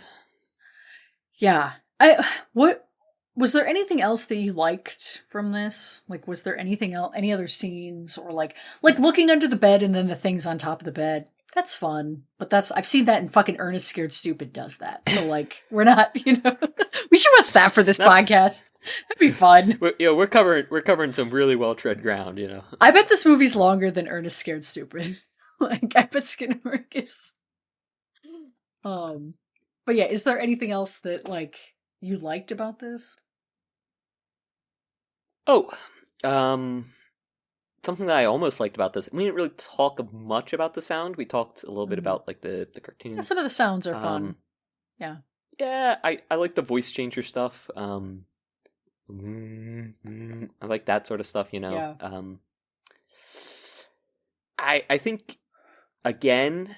Yeah. What was there anything else that you liked from this? Like, was there anything else, any other scenes, or like looking under the bed and then the things on top of the bed? That's fun, but I've seen that in fucking Ernest Scared Stupid does that. So like, we're not, we should watch that for this No, podcast. That'd be fun. we're covering some really well tread ground. I bet this movie's longer than Ernest Scared Stupid. Like, I bet Skinamarink is. Um, but yeah, is there anything else that like you liked about this? Oh, um, something that I almost liked about this. We didn't really talk much about the sound. We talked a little bit Mhm. about like the Yeah, cartoon. some of the sounds are fun. Um, Yeah. yeah, I like the voice changer stuff. I like that sort of stuff. Yeah. I think again,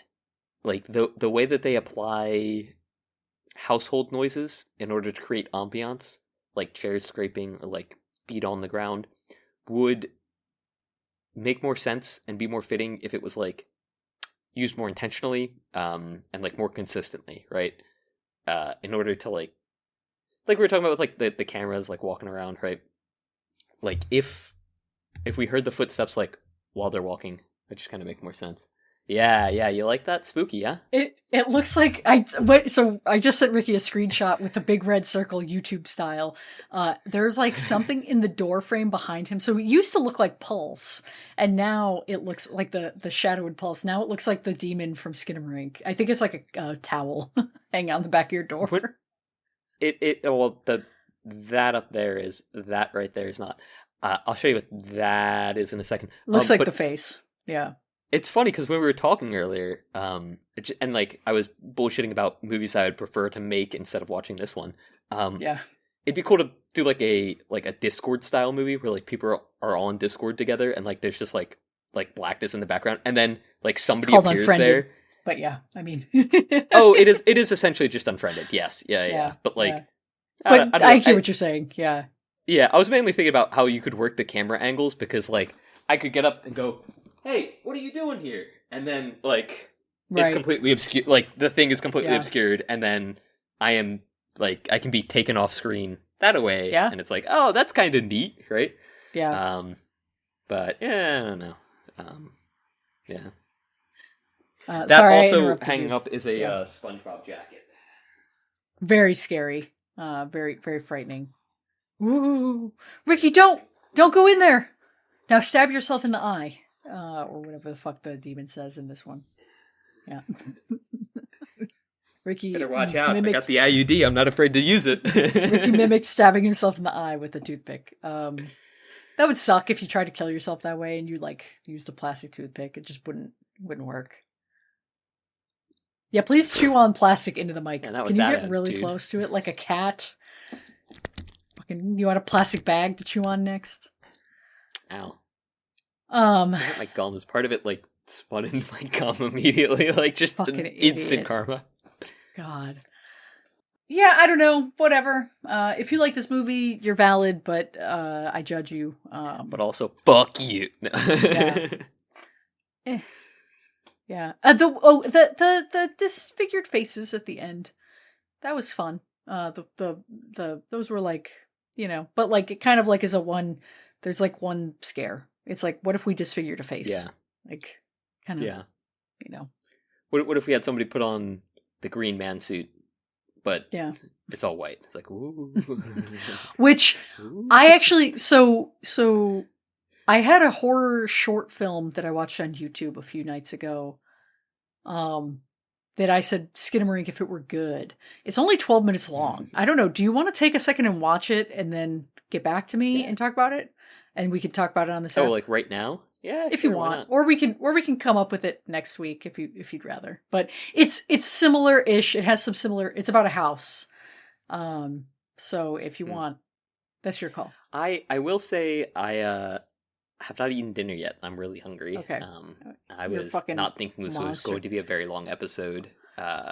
like the way that they apply household noises in order to create ambiance, like chairs scraping or like feet on the ground, would make more sense and be more fitting if it was like used more intentionally, and like more consistently, right? In order to like we were talking about with like the cameras like walking around, right? Like if we heard the footsteps like while they're walking, it just kind of make more sense. Yeah, yeah, you like that? Spooky, yeah? It looks like I just sent Ricky a screenshot with the big red circle YouTube style. There's like something in the door frame behind him. So it used to look like Pulse, and now it looks like the shadow in Pulse. Now it looks like the demon from Skinamarink. I think it's like a towel hanging on the back of your What door. well that up there is that right there is not. I'll show you what that is in a second. Looks like the But face. Yeah. it's funny because when we were talking earlier, and like I was bullshitting about movies I would prefer to make instead of watching this one. Yeah. It'd be cool to do like a Discord style movie where like people are all in Discord together and like there's just like blackness in the background and then like It's somebody called appears Unfriended. there. But yeah, I mean. Oh, it is essentially just Unfriended. Yes, yeah, yeah. Yeah. But like, Yeah. I don't But know. I hear what you're saying. Yeah. Yeah, I was mainly thinking about how you could work the camera angles because like I could get up and go, "Hey, what are you doing here?" And then like it's Right. completely obscured. Like the thing is completely Yeah. obscured, and then I am like I can be taken off screen that away, Yeah. and it's like, oh, that's kind of neat, right? Yeah. But yeah, I don't know. Yeah, that Sorry, I also interrupted hanging you. up is a Yeah. SpongeBob jacket. Very scary. Very, very frightening. Ooh, Ricky, don't go in there. Now stab yourself in the eye, or whatever the fuck the demon says in this one. Yeah, Ricky Better watch out! I got mimicked the IUD. I'm not afraid to use it. Ricky mimicked stabbing himself in the eye with a toothpick. That would suck if you tried to kill yourself that way and you like used a plastic toothpick. It just wouldn't work. Yeah, please chew on plastic into the mic. Yeah, not Can with you that get really attitude. close to it like a cat? Fucking, you want a plastic bag to chew on next? Ow. Um, I hit my gums. Part of it like spun into my gum immediately, like just Fucking an instant idiot. karma. God. Yeah, I don't know. Whatever. If you like this movie, you're valid, but I judge you. But also, fuck you. Yeah. Yeah. The disfigured faces at the end. That was fun. Those were like, but like it kind of like is a one. There's like one scare. It's like, what if we disfigured a face? Yeah. Like, kind of. Yeah. You know. What if we had somebody put on the Green Man suit, but Yeah. it's all white? It's like, ooh. Which Ooh. I actually so I had a horror short film that I watched on YouTube a few nights ago. That I said Skinamarink if it were good. It's only 12 minutes long. I don't know. Do you want to take a second and watch it and then get back to me Yeah. and talk about it? And we can talk about it on this Oh, app like right now? Yeah, if sure, you why want, not? or we can come up with it next week if you'd rather. But it's similar-ish. It has some similar. It's about a house. So if you want, that's your call. I will say I have not eaten dinner yet. I'm really hungry. Okay. I You're was fucking not thinking this was monster. going to be a very long episode.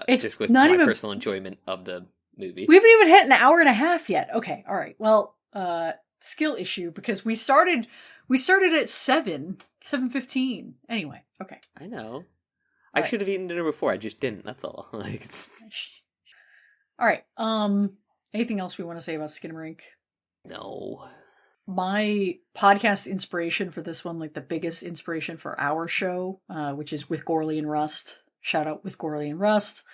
It's just with not my even- personal enjoyment of the movie. We haven't even hit an hour and a half yet. Okay, all right. Well, skill issue because we started at 7:15. Anyway, okay. I know. I Right. should have eaten dinner before. I just didn't. That's all. Like it's All right. Anything else we want to say about Skinamarink? No. My podcast inspiration for this one, like the biggest inspiration for our show, which is With Gorley and Rust. Shout out With Gorley and Rust.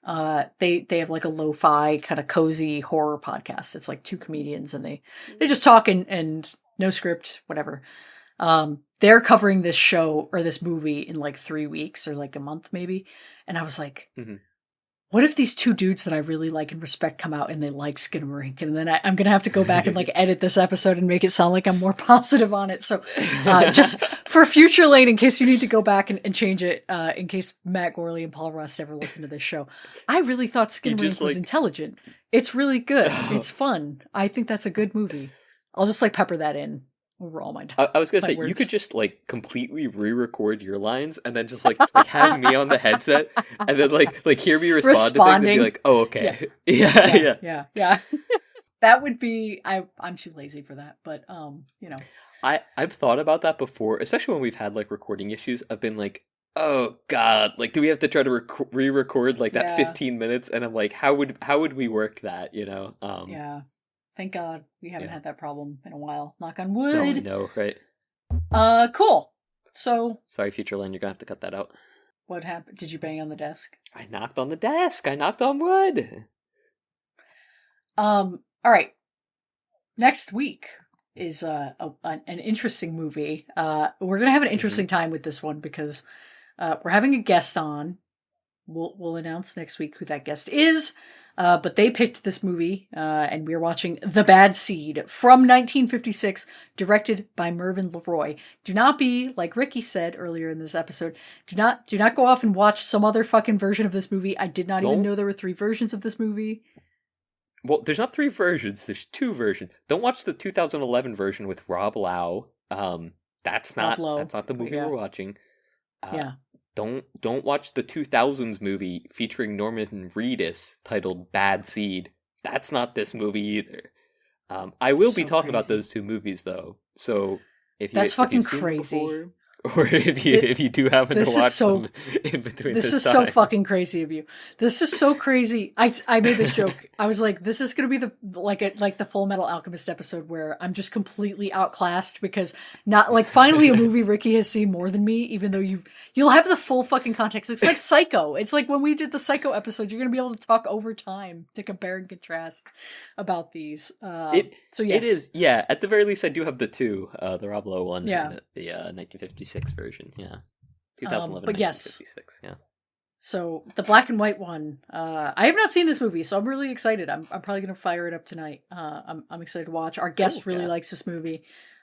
They have like a lo-fi kind of cozy horror podcast. It's like two comedians and they just talk and no script, whatever. They're covering this show or this movie in like 3 weeks or like a month maybe. And I was like, what if these two dudes that I really like and respect come out and they like Skinamarink? And then I'm going to have to go back and like edit this episode and make it sound like I'm more positive on it. So just for future Lane, in case you need to go back and change it, in case Matt Gorley and Paul Rust ever listen to this show, I really thought Skinamarink was intelligent. It's really good. It's fun. I think that's a good movie. I'll just like pepper that in. Over all my time. I was gonna say, you could just like completely re-record your lines and then just like have me on the headset and then like hear me respond to things and be like, oh, okay. Yeah. That would be, I'm too lazy for that, but you know. I've thought about that before, especially when we've had like recording issues. I've been like, oh god, like do we have to try to re-record like that 15 minutes? And I'm like, how would we work that, you know? Yeah. Thank God we haven't had that problem in a while. Knock on wood. No, right. Cool. So. Sorry, Future Len, you're gonna have to cut that out. What happened? Did you bang on the desk? I knocked on the desk. I knocked on wood. All right. Next week is an interesting movie. We're gonna have an interesting time with this one because we're having a guest on. We'll announce next week who that guest is. But they picked this movie, and we're watching The Bad Seed from 1956, directed by Mervyn LeRoy. Do not be, like Ricky said earlier in this episode, do not go off and watch some other fucking version of this movie. I did not even know there were 3 versions of this movie. Well, there's not 3 versions, there's 2 versions. Don't watch the 2011 version with Rob Lau. That's not the movie we're watching. Don't watch the 2000s movie featuring Norman Reedus titled Bad Seed. That's not this movie either. I will be talking about those 2 movies though. So if that's fucking crazy. Before, or if you do happen to watch them in between this is time. So fucking crazy of you. This is so crazy. I made this joke. I was like, this is gonna be the the Full Metal Alchemist episode where I'm just completely outclassed because not like finally a movie Ricky has seen more than me, even though you'll have the full fucking context. It's like Psycho. It's like when we did the Psycho episode, you're gonna be able to talk over time to compare and contrast about these. So yes. It is, yeah. At the very least, I do have the 2, the Rob Lowe one, and the 1956 version, 2011, but yes, 1956, yeah. So the black and white one, I have not seen this movie, so I'm really excited. I'm probably gonna fire it up tonight. I'm excited to watch. Our guest really likes this movie,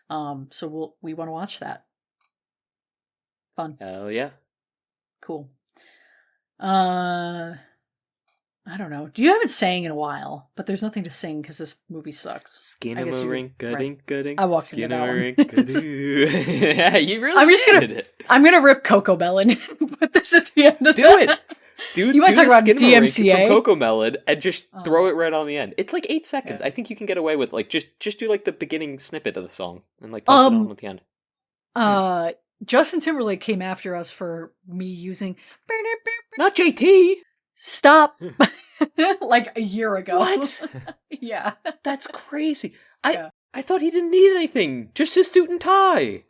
so we want to watch that. Fun. Hell yeah. Cool. I don't know. You haven't sang in a while, but there's nothing to sing because this movie sucks. Skinamarink, I walked into that one. Yeah, you really did it. I'm gonna rip Coco Melon and put this at the end of it. Dude, you want to talk about DMCA? From Coco Melon and just throw it right on the end. It's like 8 seconds. Yeah. I think you can get away with like just do like the beginning snippet of the song and like toss it on at the end. Justin Timberlake came after us for me using not JT. Stop. Like a year ago. What? Yeah. That's crazy. I thought he didn't need anything. Just his suit and tie.